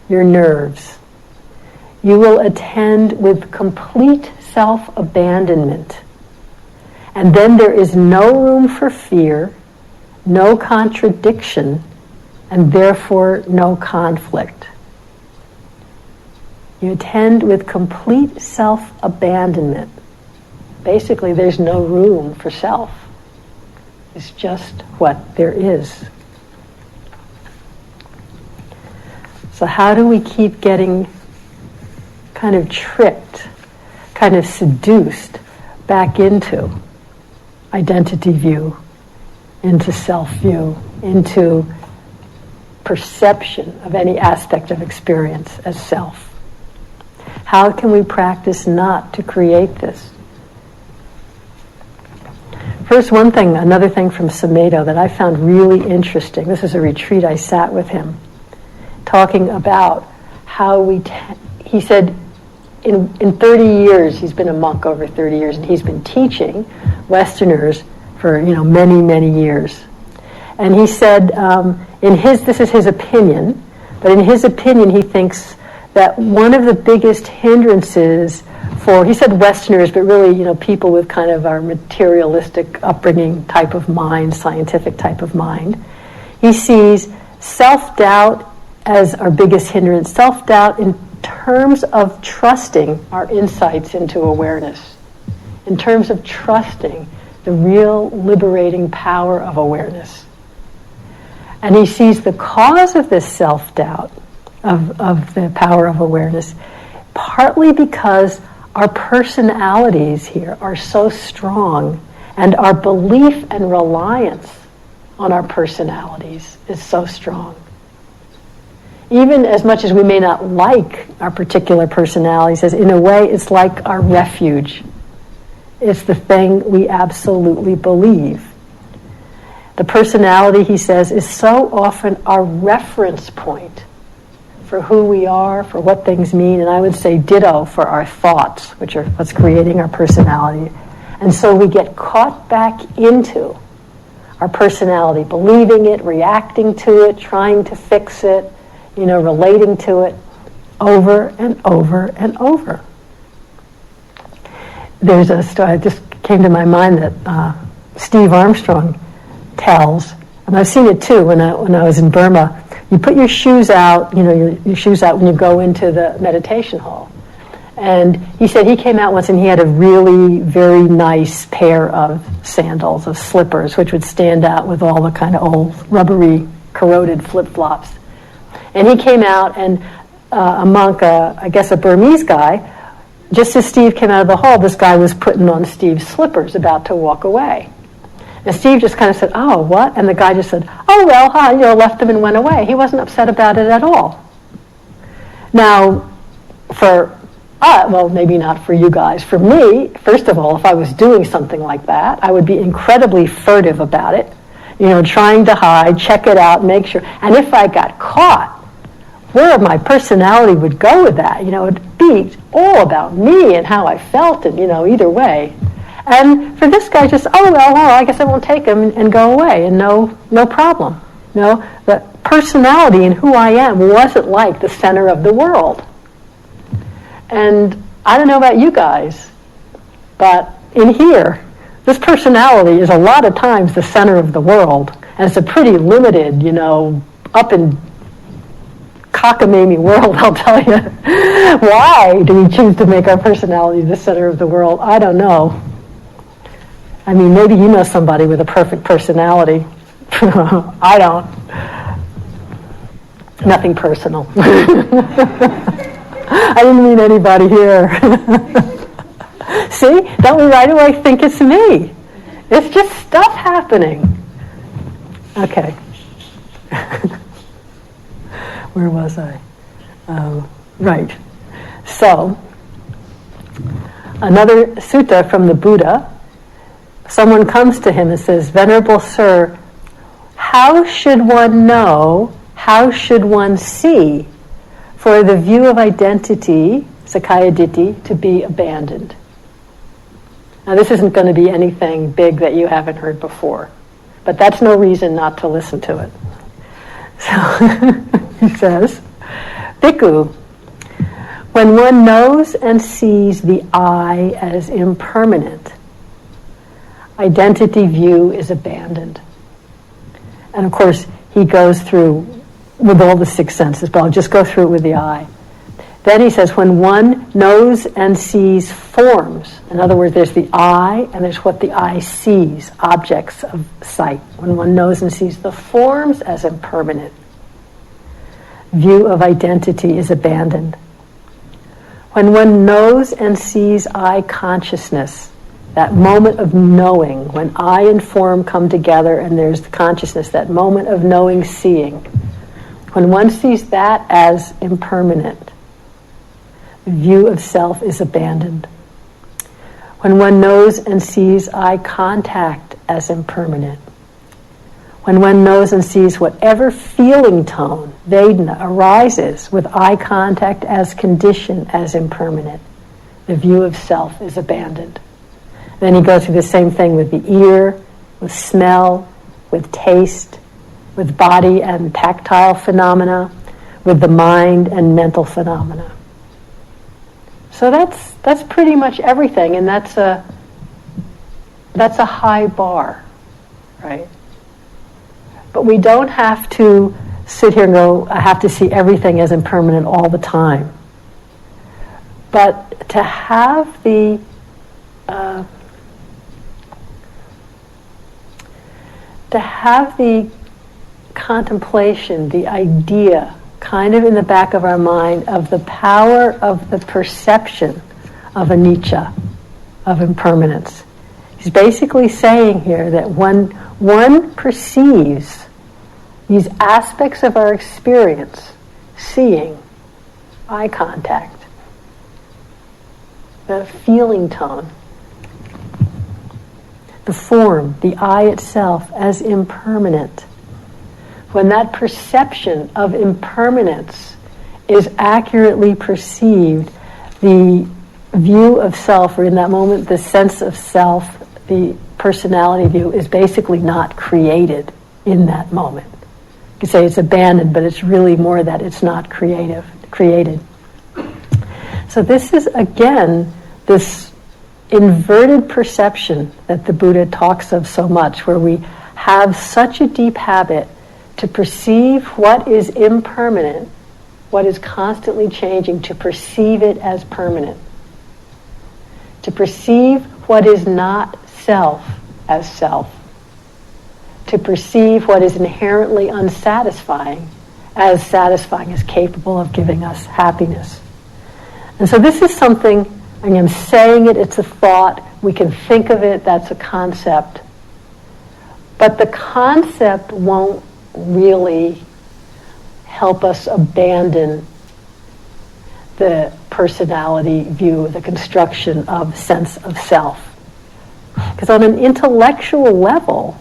your nerves. You will attend with complete self-abandonment. And then there is no room for fear, no contradiction, and therefore no conflict. You attend with complete self-abandonment. Basically, there's no room for self. It's just what there is. So how do we keep getting kind of tricked, kind of seduced back into identity view, into self view, into perception of any aspect of experience as self? How can we practice not to create this? First, another thing from Sumedho that I found really interesting. This is a retreat I sat with him, talking about how he said in 30 years, he's been a monk over 30 years, and he's been teaching Westerners for many, many years. And he said, this is his opinion, but in his opinion, he thinks that one of the biggest hindrances for, he said Westerners, but really, people with kind of our materialistic upbringing type of mind, scientific type of mind. He sees self-doubt as our biggest hindrance, self-doubt in terms of trusting our insights into awareness, in terms of trusting the real liberating power of awareness. And he sees the cause of this self-doubt, of the power of awareness, partly because our personalities here are so strong, and our belief and reliance on our personalities is so strong. Even as much as we may not like our particular personalities, as in a way it's like our refuge. It's the thing we absolutely believe. The personality, he says, is so often our reference point for who we are, for what things mean, and I would say ditto for our thoughts, which are what's creating our personality. And so we get caught back into our personality, believing it, reacting to it, trying to fix it, relating to it over and over and over. There's a story that just came to my mind that Steve Armstrong tells, and I've seen it too when I was in Burma. You put your shoes out, your shoes out when you go into the meditation hall. And he said he came out once and he had a really very nice pair of sandals, of slippers, which would stand out with all the kind of old rubbery, corroded flip-flops. And he came out, and a monk, I guess a Burmese guy, just as Steve came out of the hall, this guy was putting on Steve's slippers, about to walk away. And Steve just kind of said, "Oh, what?" And the guy just said, "Oh, well, left him and went away." He wasn't upset about it at all. Now, for well, maybe not for you guys. For me, first of all, if I was doing something like that, I would be incredibly furtive about it, trying to hide, check it out, make sure. And if I got caught, where my personality would go with that, it'd be all about me and how I felt, and, either way. And for this guy, just, oh, well, I guess I won't take him and go away, and no problem. The personality and who I am wasn't like the center of the world. And I don't know about you guys, but in here, this personality is a lot of times the center of the world. And it's a pretty limited, up and cockamamie world, I'll tell you. Why do we choose to make our personality the center of the world? I don't know. I mean, maybe you know somebody with a perfect personality. I don't. Nothing personal. I didn't mean anybody here. See? Don't we right away think it's me? It's just stuff happening. Okay. Where was I? Right. So, another sutta from the Buddha. Someone comes to him and says, "Venerable Sir, how should one know, how should one see, for the view of identity, Sakkaya Ditthi, to be abandoned?" Now this isn't going to be anything big that you haven't heard before, but that's no reason not to listen to it. So he says, "Bhikkhu, when one knows and sees the I as impermanent, identity view is abandoned." And of course, he goes through with all the six senses, but I'll just go through it with the eye. Then he says, when one knows and sees forms, in other words, there's the eye and there's what the eye sees, objects of sight. When one knows and sees the forms as impermanent, view of identity is abandoned. When one knows and sees I consciousness, that moment of knowing, when I and form come together and there's the consciousness, that moment of knowing, seeing, when one sees that as impermanent, the view of self is abandoned. When one knows and sees eye contact as impermanent, when one knows and sees whatever feeling tone, Vedana, arises with eye contact as condition, as impermanent, the view of self is abandoned. Then he goes through the same thing with the ear, with smell, with taste, with body and tactile phenomena, with the mind and mental phenomena. So that's pretty much everything, and that's a high bar, right? But we don't have to sit here and go, I have to see everything as impermanent all the time. But to have the contemplation, the idea, kind of in the back of our mind of the power of the perception of anicca, of impermanence. He's basically saying here that when one perceives these aspects of our experience, seeing, eye contact, the feeling tone, the form, the eye itself as impermanent, when that perception of impermanence is accurately perceived, the view of self, or in that moment the sense of self, the personality view, is basically not created in that moment. You could say it's abandoned, but it's really more that it's not created. So this is, again, this inverted perception that the Buddha talks of so much, where we have such a deep habit to perceive what is impermanent, what is constantly changing, to perceive it as permanent. To perceive what is not self as self. To perceive what is inherently unsatisfying as satisfying, as capable of giving us happiness. And so this is something, I'm saying it, it's a thought, we can think of it, that's a concept. But the concept won't really help us abandon the personality view, the construction of sense of self. Because on an intellectual level,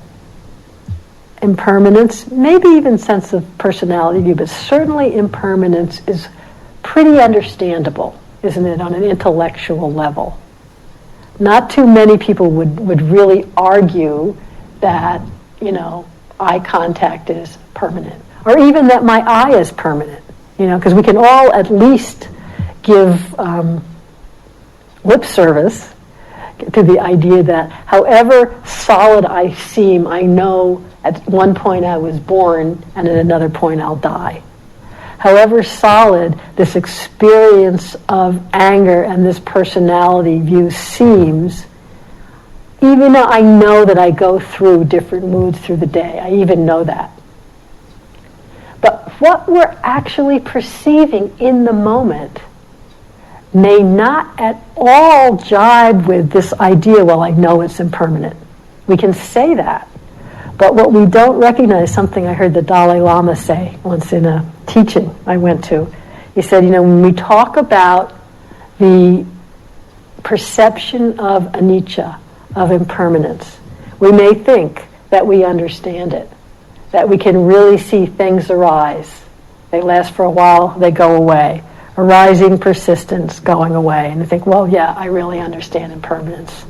impermanence, maybe even sense of personality view, but certainly impermanence is pretty understandable, isn't it, on an intellectual level? Not too many people would really argue that, eye contact is permanent, or even that my eye is permanent, because we can all at least give lip service to the idea that however solid I seem, I know at one point I was born and at another point I'll die. However solid this experience of anger and this personality view seems, even though I know that I go through different moods through the day, I even know that. But what we're actually perceiving in the moment may not at all jibe with this idea, well, I know it's impermanent. We can say that. But what we don't recognize, something I heard the Dalai Lama say once in a teaching I went to, he said, when we talk about the perception of anicca, of impermanence, we may think that we understand it, that we can really see things arise. They last for a while, they go away. Arising, persistence, going away. And you think, well, yeah, I really understand impermanence.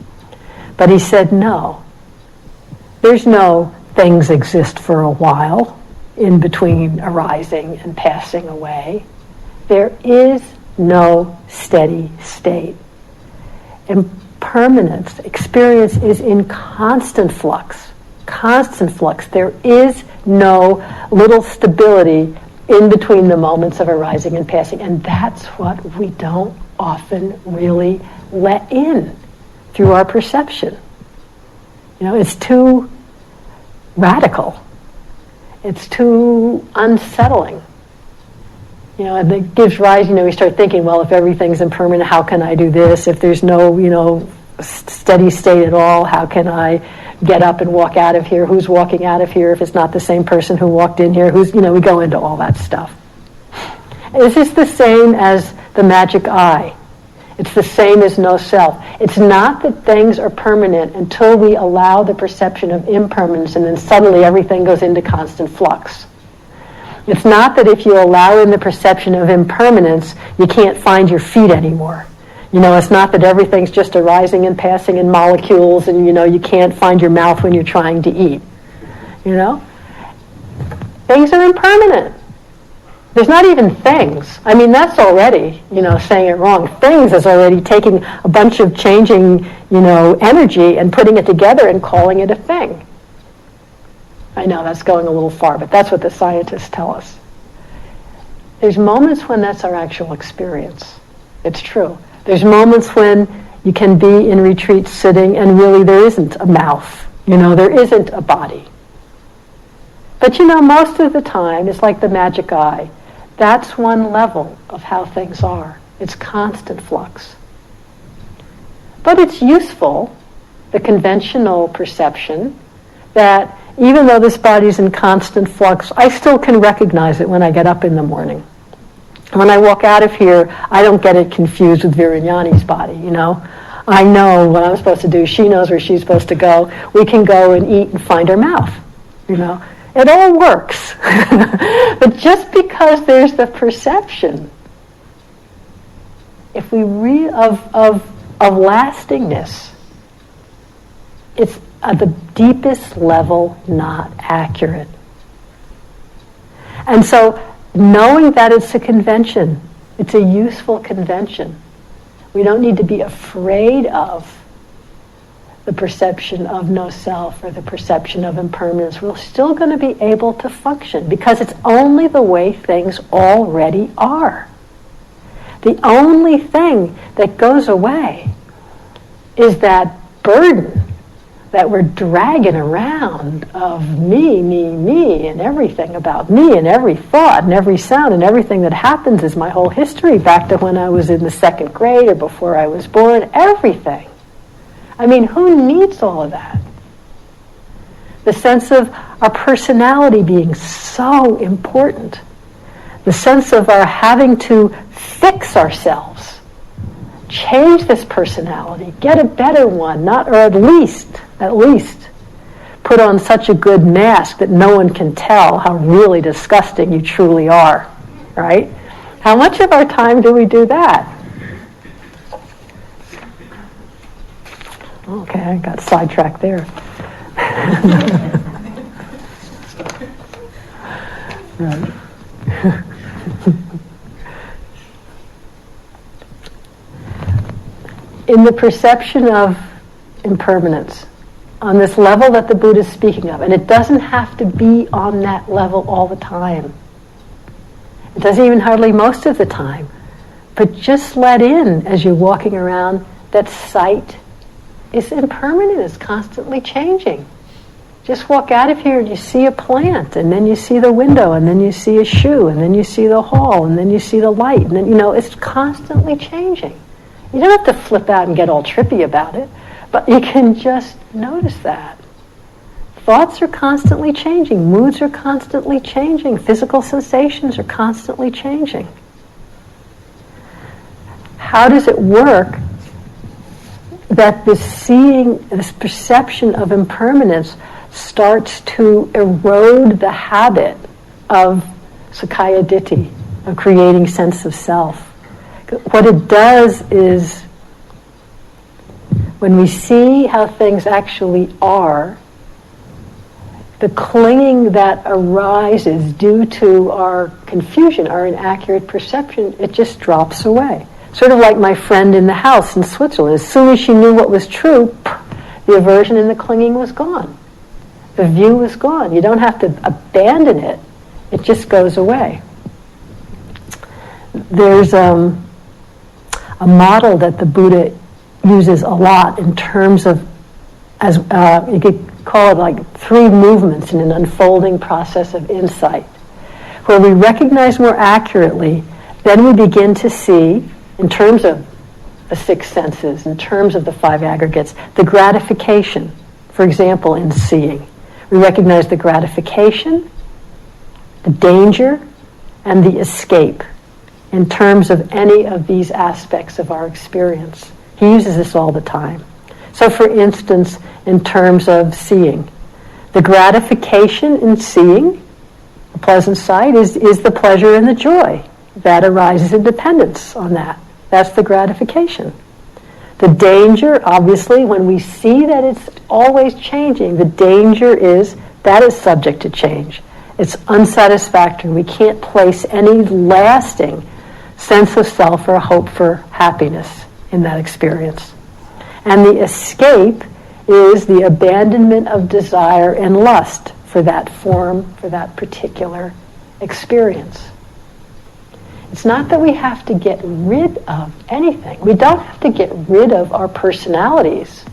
But he said, no. There's no things exist for a while in between arising and passing away. There is no steady state. Impermanence, experience is in constant flux. Constant flux. There is no little stability in between the moments of arising and passing. And that's what we don't often really let in through our perception. It's too radical. It's too unsettling. And it gives rise, we start thinking, well, if everything's impermanent, how can I do this? If there's no, steady state at all, how can I get up and walk out of here? Who's walking out of here if it's not the same person who walked in here? We go into all that stuff. Is this the same as the magic eye? It's the same as no self. It's not that things are permanent until we allow the perception of impermanence, and then suddenly everything goes into constant flux. It's not that if you allow in the perception of impermanence, you can't find your feet anymore. It's not that everything's just arising and passing in molecules and, you can't find your mouth when you're trying to eat. Things are impermanent. There's not even things. I mean, that's already, saying it wrong. Things is already taking a bunch of changing, energy and putting it together and calling it a thing. I know that's going a little far, but that's what the scientists tell us. There's moments when that's our actual experience. It's true. There's moments when you can be in retreat sitting and really there isn't a mouth. There isn't a body. But most of the time, it's like the magic eye. That's one level of how things are. It's constant flux. But it's useful, the conventional perception, that even though this body's in constant flux, I still can recognize it when I get up in the morning. When I walk out of here, I don't get it confused with Virinyani's body, I know what I'm supposed to do. She knows where she's supposed to go. We can go and eat and find our mouth, It all works. But just because there's the perception, if we of lastingness, it's at the deepest level not accurate. And so knowing that it's a convention, it's a useful convention. We don't need to be afraid of the perception of no self or the perception of impermanence. We're still going to be able to function because it's only the way things already are. The only thing that goes away is that burden that we're dragging around of me, and everything about me, and every thought, and every sound, and everything that happens is my whole history back to when I was in the 2nd grade or before I was born, everything. I mean, who needs all of that? The sense of our personality being so important. The sense of our having to fix ourselves. Change this personality. Get a better one. Or at least, put on such a good mask that no one can tell how really disgusting you truly are. Right? How much of our time do we do that? Okay, I got sidetracked there. Right. In the perception of impermanence, on this level that the Buddha is speaking of, and it doesn't have to be on that level all the time. It doesn't even hardly most of the time. But just let in, as you're walking around, that sight is impermanent, it's constantly changing. Just walk out of here and you see a plant, and then you see the window, and then you see a shoe, and then you see the hall, and then you see the light, and then, it's constantly changing. You don't have to flip out and get all trippy about it, but you can just notice that. Thoughts are constantly changing, moods are constantly changing, physical sensations are constantly changing. How does it work that this perception of impermanence starts to erode the habit of Sakkaya Ditthi, of creating sense of self? What it does is, when we see how things actually are, the clinging that arises due to our confusion, our inaccurate perception, it just drops away. Sort of like my friend in the house in Switzerland. As soon as she knew what was true, the aversion and the clinging was gone. The view was gone. You don't have to abandon it. It just goes away. There's a model that the Buddha uses a lot in terms of, as you could call it like 3 movements in an unfolding process of insight, where we recognize more accurately, then we begin to see, in terms of the 6 senses, in terms of the 5 aggregates, the gratification, for example, in seeing. We recognize the gratification, the danger, and the escape in terms of any of these aspects of our experience. He uses this all the time. So for instance, in terms of seeing, the gratification in seeing, the pleasant sight, is the pleasure and the joy. That arises in dependence on that. That's the gratification. The danger, obviously, when we see that it's always changing, the danger is that is subject to change. It's unsatisfactory. We can't place any lasting sense of self or hope for happiness in that experience. And the escape is the abandonment of desire and lust for that form, for that particular experience. It's not that we have to get rid of anything. We don't have to get rid of our personalities.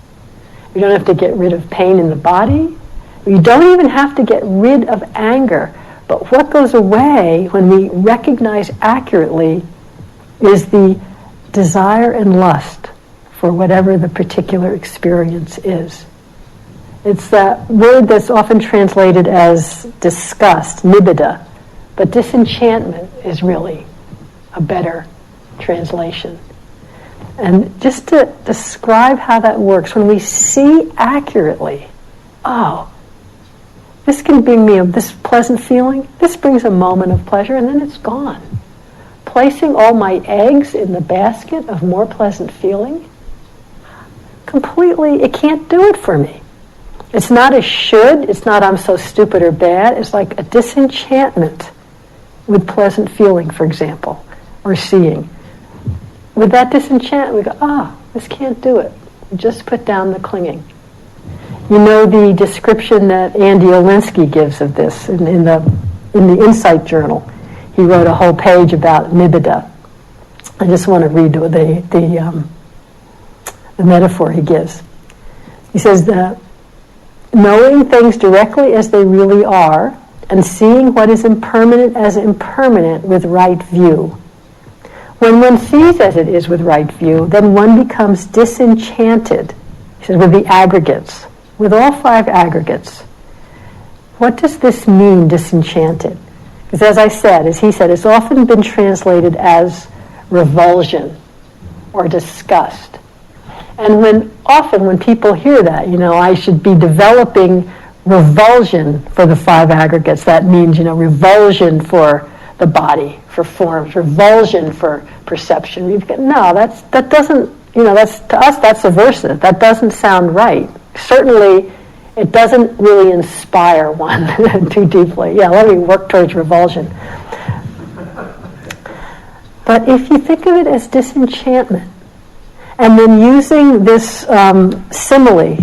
We don't have to get rid of pain in the body. We don't even have to get rid of anger. But what goes away when we recognize accurately is the desire and lust for whatever the particular experience is. It's that word that's often translated as disgust, nibbida, but disenchantment is really a better translation. And just to describe how that works, when we see accurately, oh, this can bring me this pleasant feeling, this brings a moment of pleasure, and then it's gone. Placing all my eggs in the basket of more pleasant feeling, completely, it can't do it for me. It's not a should, it's not I'm so stupid or bad, it's like a disenchantment with pleasant feeling, for example, or seeing. With that disenchantment, we go, this can't do it. We just put down the clinging. You know the description that Andy Olinsky gives of this in the Insight Journal. He wrote a whole page about nibbida. I just want to read the metaphor he gives. He says that knowing things directly as they really are and seeing what is impermanent as impermanent with right view. When one sees as it is with right view, then one becomes disenchanted, he says, with the aggregates, with all 5 aggregates. What does this mean, disenchanted? Because as I said, as he said, it's often been translated as revulsion or disgust. And when people hear that, I should be developing revulsion for the 5 aggregates. That means, revulsion for the body, for forms, revulsion for perception. No, that doesn't, that's, to us, that's aversive. That doesn't sound right. Certainly, it doesn't really inspire one too deeply. Yeah, let me work towards revulsion. But if you think of it as disenchantment, and then using this simile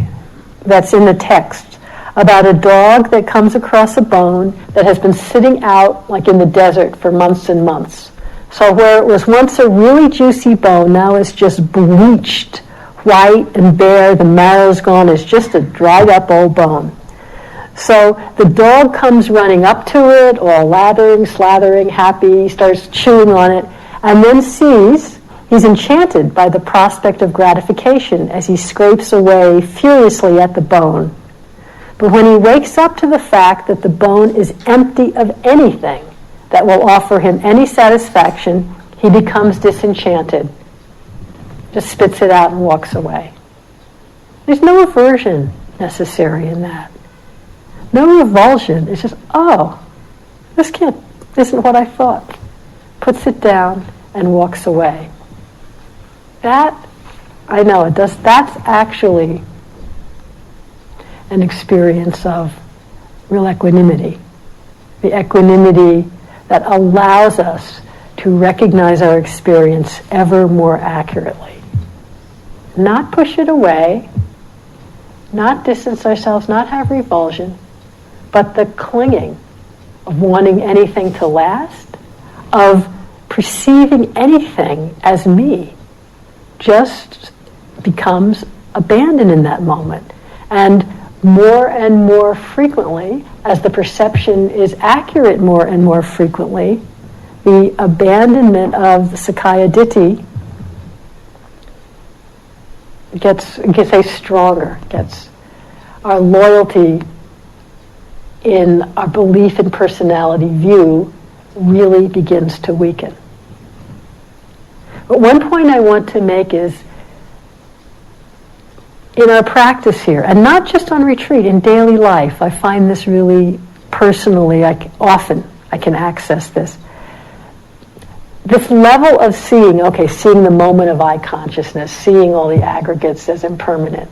that's in the text about a dog that comes across a bone that has been sitting out like in the desert for months and months. So where it was once a really juicy bone, now it's just bleached, white and bare, the marrow's gone, it's just a dried up old bone. So the dog comes running up to it, all lathering, slathering, happy, starts chewing on it, and then sees he's enchanted by the prospect of gratification as he scrapes away furiously at the bone. But when he wakes up to the fact that the bone is empty of anything that will offer him any satisfaction, he becomes disenchanted, just spits it out and walks away. There's no aversion necessary in that. No revulsion. It's just, this isn't what I thought. Puts it down and walks away. That, I know it does, that's actually an experience of real equanimity. The equanimity that allows us to recognize our experience ever more accurately. Not push it away, not distance ourselves, not have revulsion, but the clinging of wanting anything to last, of perceiving anything as me, just becomes abandoned in that moment. And more frequently, as the perception is accurate more and more frequently, the abandonment of the Sakkaya Ditthi gets stronger, gets our loyalty in our belief in personality view really begins to weaken. But one point I want to make is, in our practice here, and not just on retreat, in daily life, I find this really personally, often I can access this. This level of seeing the moment of eye consciousness, seeing all the aggregates as impermanent.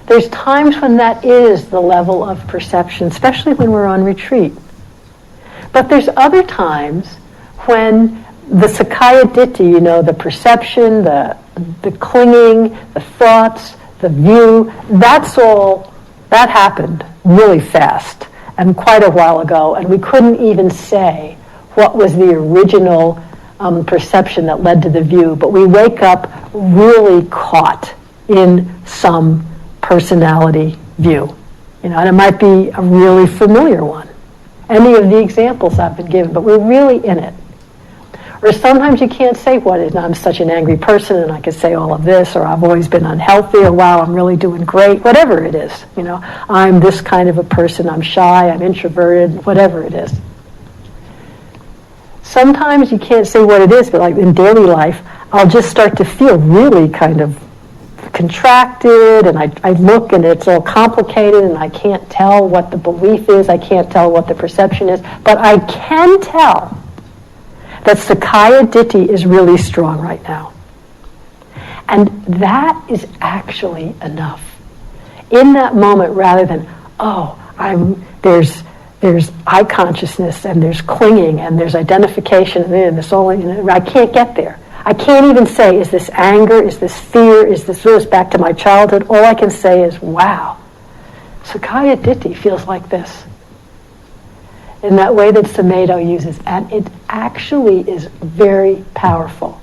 There's times when that is the level of perception, especially when we're on retreat. But there's other times when the Sakkaya Ditthi, the perception, the clinging, the thoughts, the view, that happened really fast and quite a while ago, and we couldn't even say what was the original perception that led to the view, but we wake up really caught in some personality view. And it might be a really familiar one. Any of the examples I've been given, but we're really in it. Or sometimes you can't say what it is. I'm such an angry person and I could say all of this, or I've always been unhealthy, or wow, I'm really doing great, whatever it is. I'm this kind of a person, I'm shy, I'm introverted, whatever it is. Sometimes you can't say what it is, but like in daily life, I'll just start to feel really kind of contracted, and I look and it's all complicated and I can't tell what the belief is, I can't tell what the perception is, but I can tell that Sakkaya Ditthi is really strong right now. And that is actually enough. In that moment, rather than, there's eye consciousness and there's clinging and there's identification and this all, I can't get there. I can't even say, is this anger, is this fear, is this back to my childhood? All I can say is, wow, Sakkaya Ditthi feels like this. In that way that Sumedho uses, and it actually is very powerful.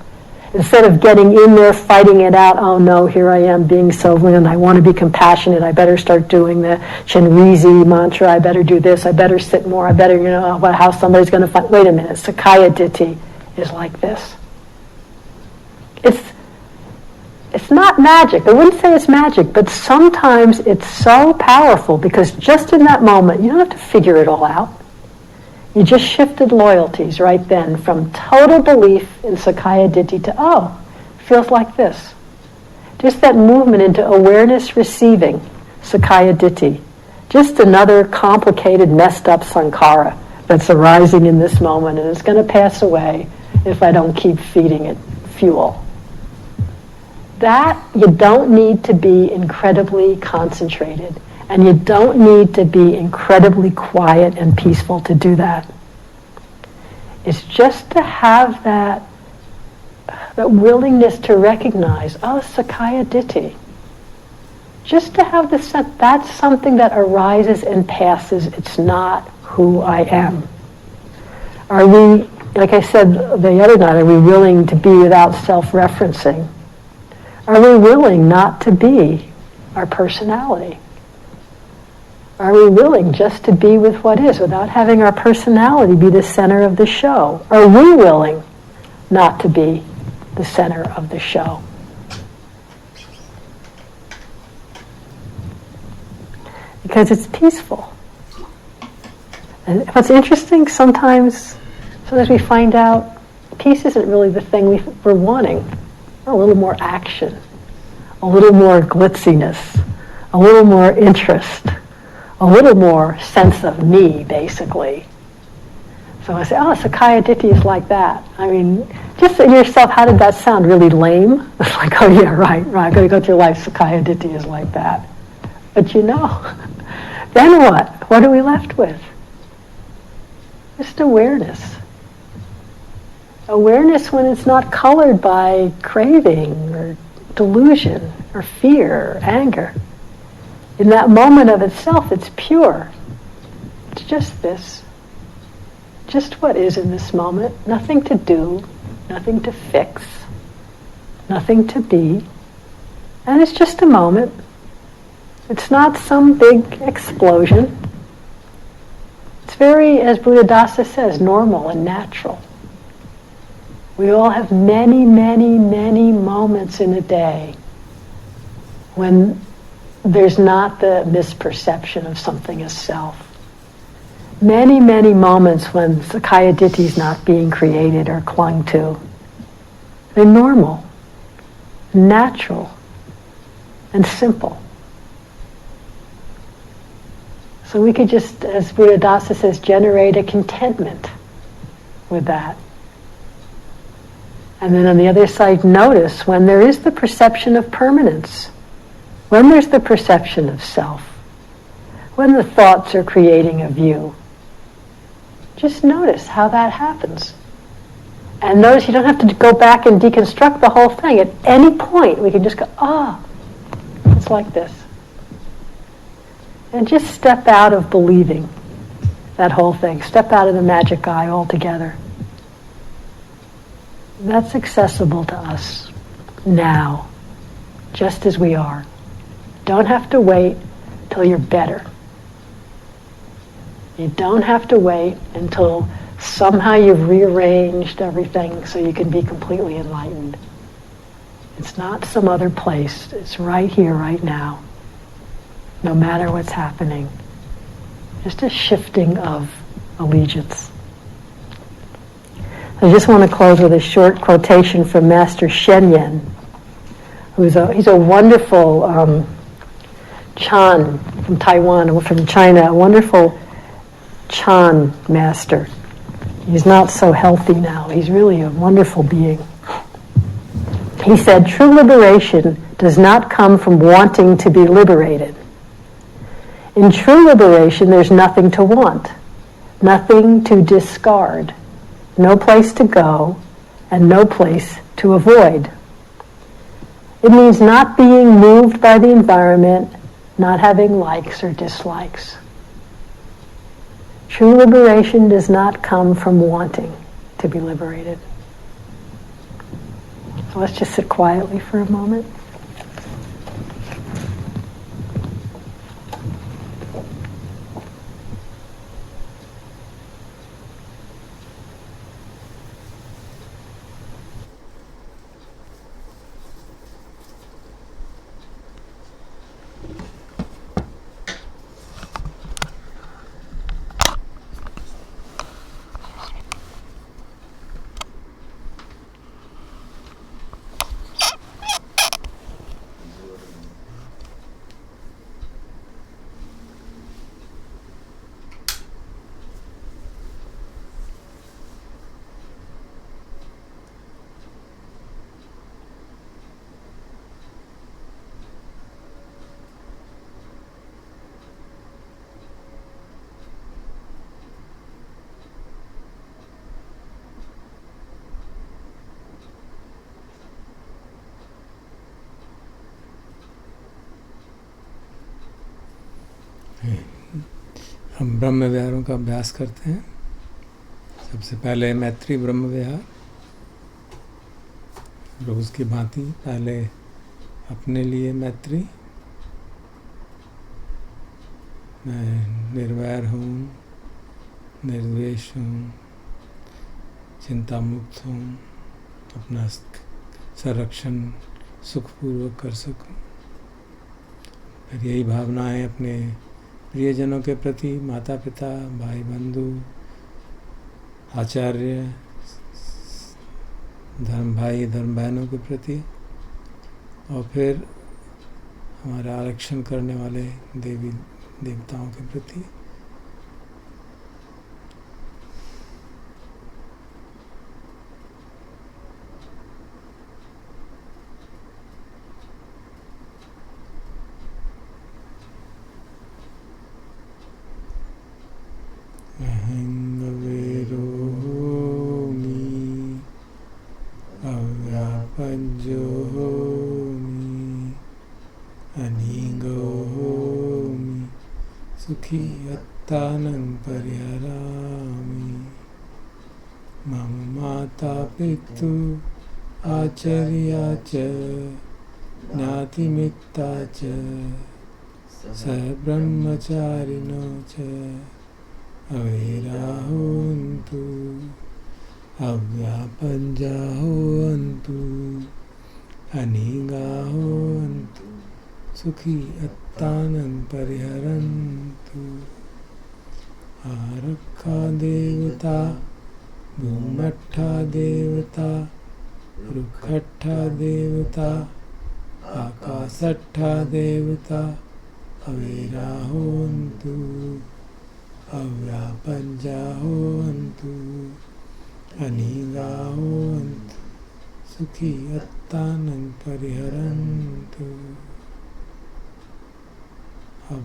Instead of getting in there, fighting it out, oh no, here I am being so, and I want to be compassionate, I better start doing the Chenrezi mantra, I better do this, I better sit more, I better, how somebody's going to find, wait a minute, Sakkaya Ditthi is like this. It's not magic. I wouldn't say it's magic, but sometimes it's so powerful because just in that moment, you don't have to figure it all out. You just shifted loyalties right then from total belief in Sakkaya Ditthi to, feels like this. Just that movement into awareness receiving Sakkaya Ditthi. Just another complicated, messed up sankhara that's arising in this moment, and it's going to pass away if I don't keep feeding it fuel. That you don't need to be incredibly concentrated, and you don't need to be incredibly quiet and peaceful to do that. It's just to have that willingness to recognize, Sakkaya Ditthi. Just to have the sense that's something that arises and passes. It's not who I am. Are we, like I said the other night, are we willing to be without self-referencing? Are we willing not to be our personality? Are we willing just to be with what is without having our personality be the center of the show? Are we willing not to be the center of the show? Because it's peaceful. And what's interesting, sometimes we find out peace isn't really the thing we're wanting. A little more action, a little more glitziness, a little more interest, a little more sense of me, basically. So I say, Sakkaya Ditthi is like that. I mean, just in yourself, how did that sound? Really lame? It's like, oh yeah, right, I'm going to go through life, Sakkaya Ditthi is like that. But then what? What are we left with? Just awareness. Awareness when it's not colored by craving or delusion or fear or anger. In that moment of itself, it's pure. It's just this. Just what is in this moment. Nothing to do, nothing to fix, nothing to be. And it's just a moment. It's not some big explosion. It's very, as Buddhadasa says, normal and natural. We all have many, many, many moments in a day when there's not the misperception of something as self. Many, many moments when Sakkaya Ditthi is not being created or clung to. They're normal, natural, and simple. So we could just, as Buddhadasa says, generate a contentment with that. And then on the other side, notice when there is the perception of permanence, when there's the perception of self, when the thoughts are creating a view, Just notice how that happens. And notice you don't have to go back and deconstruct the whole thing. At any point, we can just go, it's like this. And just step out of believing that whole thing. Step out of the magic eye altogether. That's accessible to us now, just as we are. Don't have to wait till you're better. You don't have to wait until somehow you've rearranged everything so you can be completely enlightened. It's not some other place. It's right here, right now. No matter what's happening. Just a shifting of allegiance. I just want to close with a short quotation from Master Shen he's a wonderful Chan from Taiwan, from China, a wonderful Chan master. He's not so healthy now. He's really a wonderful being. He said, true liberation does not come from wanting to be liberated. In true liberation, there's nothing to want, nothing to discard, no place to go, and no place to avoid. It means not being moved by the environment, not having likes or dislikes. True liberation does not come from wanting to be liberated. So let's just sit quietly for a moment. हम ब्रह्म विहारों का अभ्यास करते हैं। सबसे पहले मैत्री ब्रह्म विहार, रोज़ की भांति पहले अपने लिए मैत्री। मैं निर्वैर हूँ, निर्द्वेष हूँ, चिंता मुक्त हूँ, अपना संरक्षण सुखपूर्वक कर सकूँ। फिर यही भावनाएं अपने प्रियजनों के प्रति, माता पिता, भाई बंधु, आचार्य, धर्म भाई धर्म बहनों के प्रति, और फिर हमारे आरक्षण करने वाले देवी देवताओं के प्रति। सुखी अत्तानं परिहरामि मम माता पितु आचार्या च ज्ञातिमित्ता च सब्रह्मचारिणो च अवैराहोन्तु अव्यापञ्जाहोन्तु अनीगाहोन्तु सुखी अत्तानं परिहरन्तु। आरक्षा देवता, भूमट्ठा देवता, रुखट्ठा देवता, आकाशट्ठा देवता अवैराहोन्तु अव्यापञ्जाहोन्तु अनीगाहोन्तु सुखी अत्तानं परिहरन्तु। अब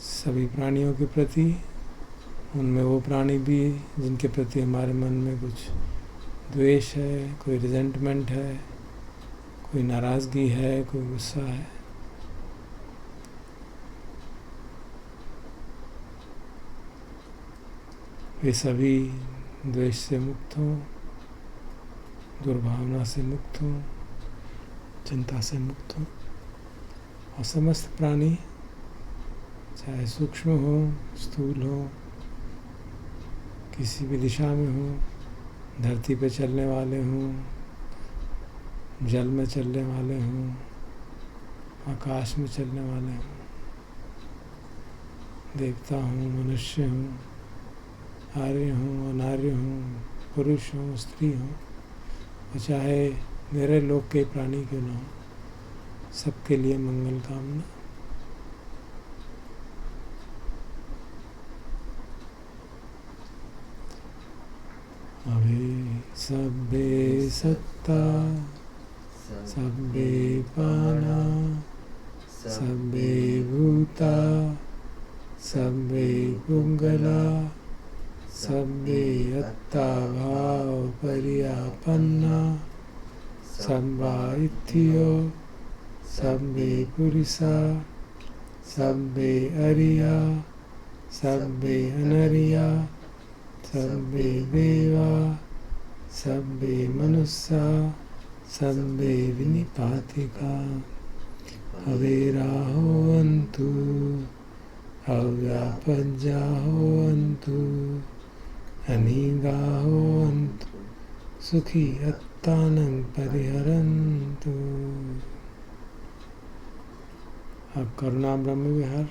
सभी प्राणियों के प्रति उनमें वो प्राणी भी जिनके प्रति हमारे मन में कुछ द्वेष है, कोई रिजेंटमेंट है, कोई नाराज़गी है, कोई गुस्सा है। वे सभी द्वेष से मुक्त हों, दुर्भावना से मुक्त हों, चिंता से मुक्त हों। और समस्त प्राणी चाहे सूक्ष्म हो, स्थूल हो, किसी भी दिशा में हो, धरती पे चलने वाले हों, जल में चलने वाले हों, आकाश में चलने वाले हों, देवता हों, मनुष्य हों, आर्य हों, अनार्य हों, पुरुष हों, स्त्री हों, और चाहे मेरे लोक के प्राणी क्यों ना हो, सबके लिए मंगल कामना। अभि सब्बे सत्ता सब्बे पाना सब्बे भूता सब्बे पुंगला सब्बे अत्ता भाव परियापन्ना सब्बा इत्थियो सब्बे पुरुषा सब्बे अरिया सब्बे अनरिया सब्बे देवा सब्बे मनुष्या सब्बे विनिपातिका अवेरा होवन्तु अव्यापज्जा होवन्तु अनीगा होवन्तु सुखी अत्तानं परिहरन्तु। अब करुणा ब्रह्म विहार।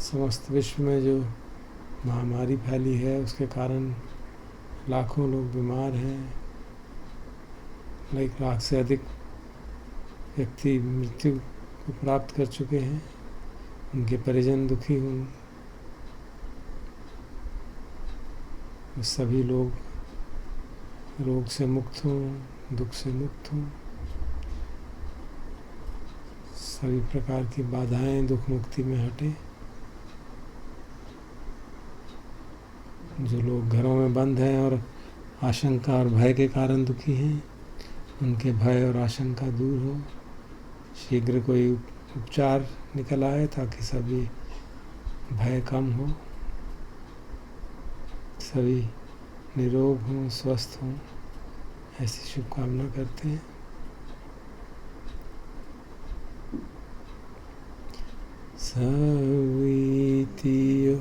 समस्त विश्व में जो महामारी फैली है उसके कारण लाखों लोग बीमार हैं, 1 लाख से अधिक व्यक्ति मृत्यु को प्राप्त कर चुके हैं, उनके परिजन दुखी हों। सभी लोग रोग से मुक्त हों, दुख से मुक्त हों, सभी प्रकार की बाधाएं दुख मुक्ति में हटें। जो लोग घरों में बंद हैं और आशंका और भय के कारण दुखी हैं, उनके भय और आशंका दूर हो, शीघ्र कोई उपचार निकल आए ताकि सभी भय कम हो, सभी निरोग हों, स्वस्थ हों, ऐसी शुभकामना करते हैं। सवितियो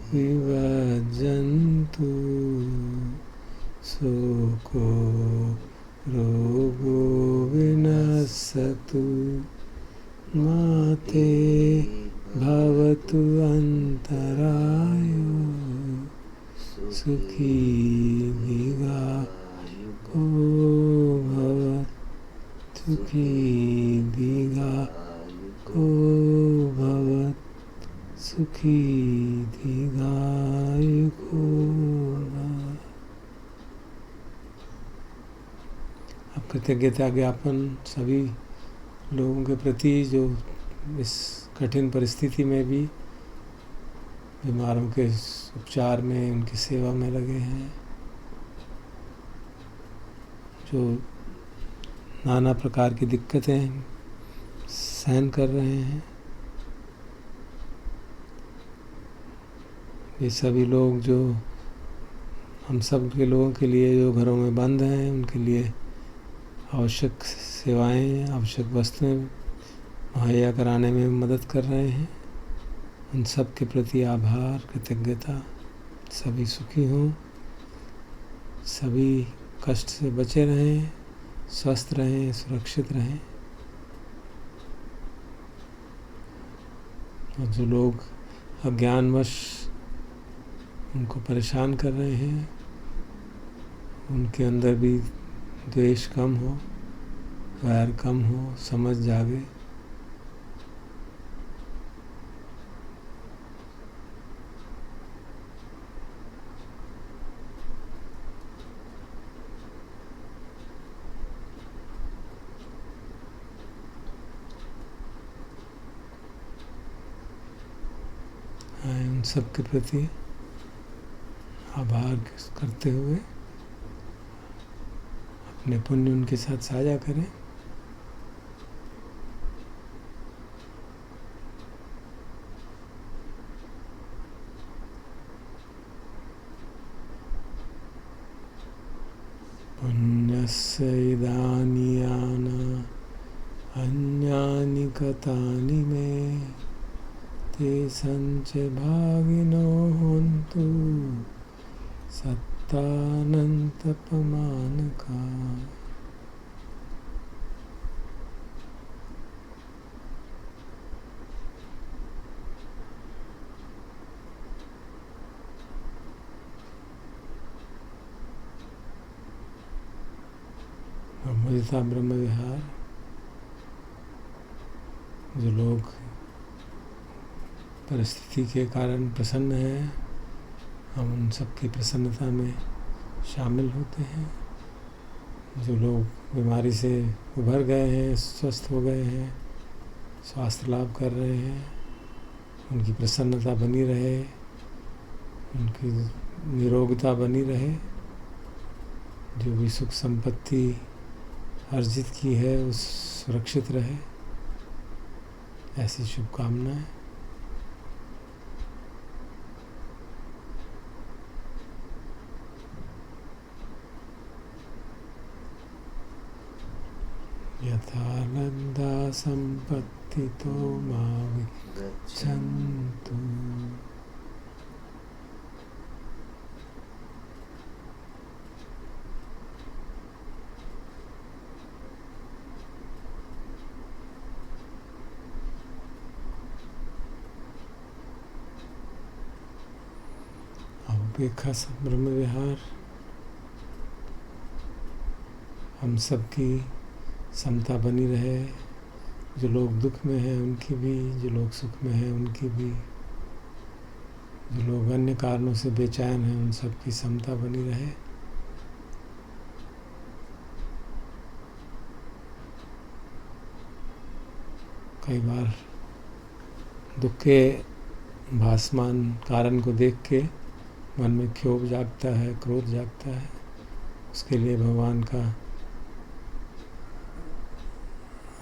विभजन्तु शोको रोगो विनश्यतु माते भवतु अन्तरायो सुखी दीर्घायुको भवत् सुखी दीर्घायुको भवत् सुखी दीर्घायुको भवत्। अब कृतज्ञता ज्ञापन सभी लोगों के प्रति जो इस कठिन परिस्थिति में भी बीमारों के उपचार में, उनकी सेवा में लगे हैं, जो नाना प्रकार की दिक्कतें सहन कर रहे हैं। ये सभी लोग जो हम सब के लोगों के लिए जो घरों में बंद हैं, उनके लिए आवश्यक सेवाएं, आवश्यक वस्तुएं मुहैया कराने में मदद कर रहे हैं, उन सब के प्रति आभार, कृतज्ञता। सभी सुखी हों, सभी कष्ट से बचे रहें, स्वस्थ रहें, सुरक्षित रहें। और जो लोग अज्ञानवश उनको परेशान कर रहे हैं, उनके अंदर भी द्वेष कम हो, वैर कम हो, समझ जागे। सब के प्रति आभार करते हुए अपने पुण्य उनके साथ साझा करें। पुण्यस्य इदानि यानि अन्यानि कतानि मे ते संच भागिनो होन्तु सत्तानन्तपमानका। ब्रह्मविद्या ब्रह्म विहार, जो लोग परिस्थिति के कारण प्रसन्न हैं, हम उन सबकी प्रसन्नता में शामिल होते हैं। जो लोग बीमारी से उभर गए हैं, स्वस्थ हो गए हैं, स्वास्थ्य लाभ कर रहे हैं, उनकी प्रसन्नता बनी रहे, उनकी निरोगता बनी रहे। जो भी सुख संपत्ति अर्जित की है उस सुरक्षित रहे, ऐसी शुभकामनाएं। यथा लब्धा संपत्तितो मा विगच्छन्तु। अपेक्षा ब्रह्म विहार हम सबकी समता बनी रहे। जो लोग दुख में हैं उनकी भी, जो लोग सुख में हैं उनकी भी, जो लोग अन्य कारणों से बेचैन हैं उन सबकी समता बनी रहे। कई बार दुख के भासमान कारण को देख के मन में क्षोभ जागता है, क्रोध जागता है। उसके लिए भगवान का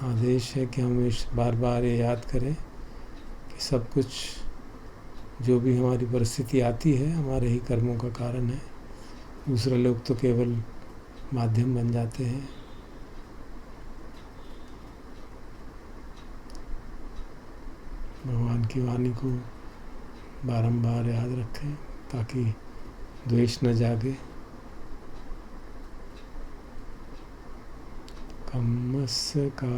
आदेश है कि हम बार बार ये याद करें कि सब कुछ जो भी हमारी परिस्थिति आती है हमारे ही कर्मों का कारण है। दूसरे लोग तो केवल माध्यम बन जाते हैं। भगवान की वाणी को बारंबार याद रखें ताकि द्वेष न जागे। कम्मस्य का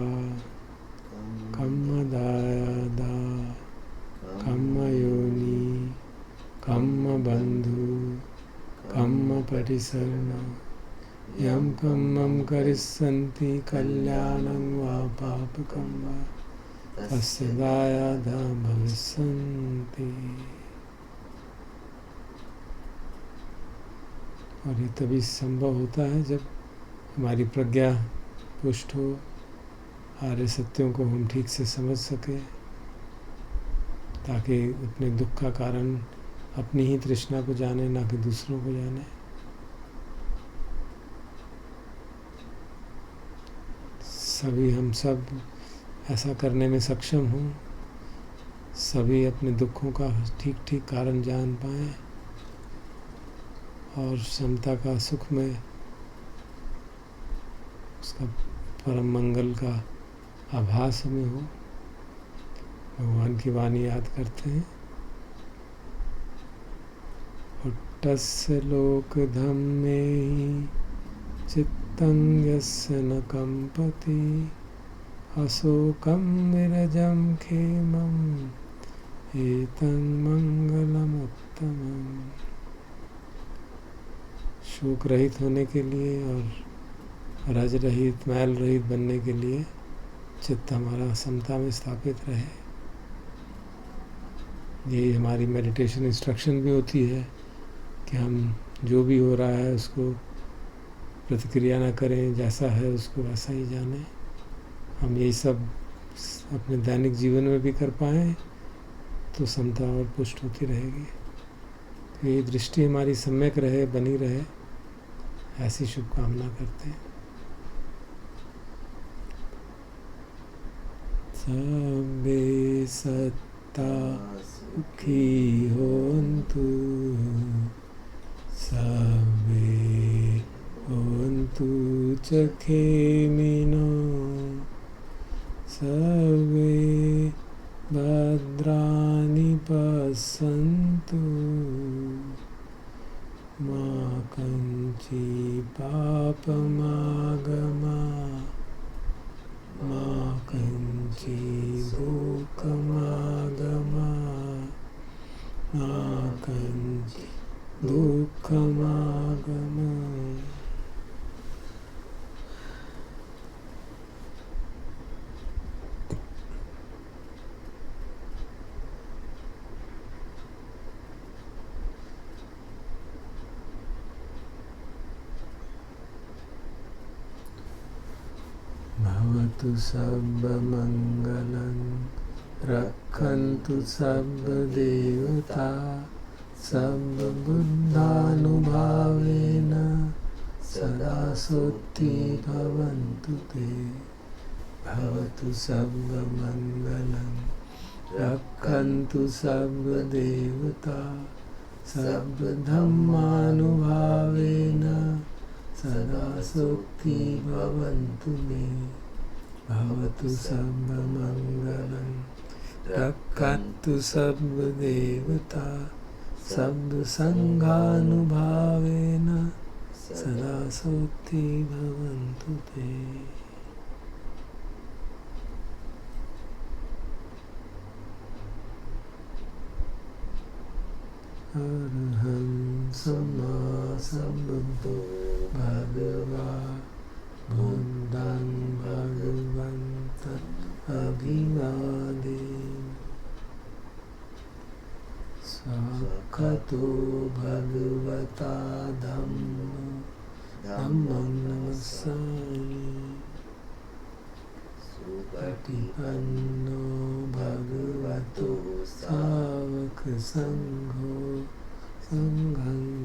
कम्मदायादा कम्मयोनि कम्मबन्धु कम्मपरिसरण यं कम्मं करिष्यन्ति कल्याणं वा पापकं वा तस्य दायादा भविष्यन्ति। और ये तभी संभव होता है जब हमारी प्रज्ञा पुष्ट हो, आर्य सत्यों को हम ठीक से समझ सकें, ताकि अपने दुख का कारण अपनी ही तृष्णा को जाने, ना कि दूसरों को जाने। सभी हम सब ऐसा करने में सक्षम हों, सभी अपने दुखों का ठीक ठीक कारण जान पाएं और समता का, सुख में उसका परम मंगल का आभास हमें हो। भगवान की वाणी याद करते हैं। उट्टस्य लोक धम्मे चित्तं यस्य न कंपति अशोकं विरजं खेमं एतं मंगलमुत्तमम्। शोक रहित होने के लिए और रज रहित, मैल रहित बनने के लिए चित्त हमारा समता में स्थापित रहे। ये हमारी मेडिटेशन इंस्ट्रक्शन भी होती है कि हम जो भी हो रहा है उसको प्रतिक्रिया ना करें, जैसा है उसको वैसा ही जानें। हम यही सब अपने दैनिक जीवन में भी कर पाएँ तो समता और पुष्ट होती रहेगी। तो ये दृष्टि हमारी सम्यक रहे, बनी रहे, ऐसी शुभकामना करते हैं। सबे सत्ता सुखी होन्तु, सबे होन्तु चखेमिनो, सर्वे भद्राणि पश्यन्तु, मा कञ्चित् पापमागमा, मा कञ्चित् दुःखमागमा, मा कञ्चित् दुःखमागमा। भवतु सर्वमङ्गलं, रक्षन्तु सर्वदेवता, सर्वबुद्धानुभावेन, सदा सुखी भवन्तु ते। भवतु सर्वमङ्गलं, रक्षन्तु सर्वदेवता, सर्वधर्मानुभावेन, सदा सुखी भवन्तु मे। भवतु सर्वमङ्गलं, रक्षन्तु सर्वदेवता, सर्वसङ्घानुभावेन, सदा सुखी भवन्तु ते। अरहं सम्मा सम्बुद्धो भगवा, बुद्धं भगवन्तं अभिवादेमि। स्वाक्षतो भगवता धम्मं नमस्सामि। सुपटिपन्नो भगवतो सावक संघो, संघं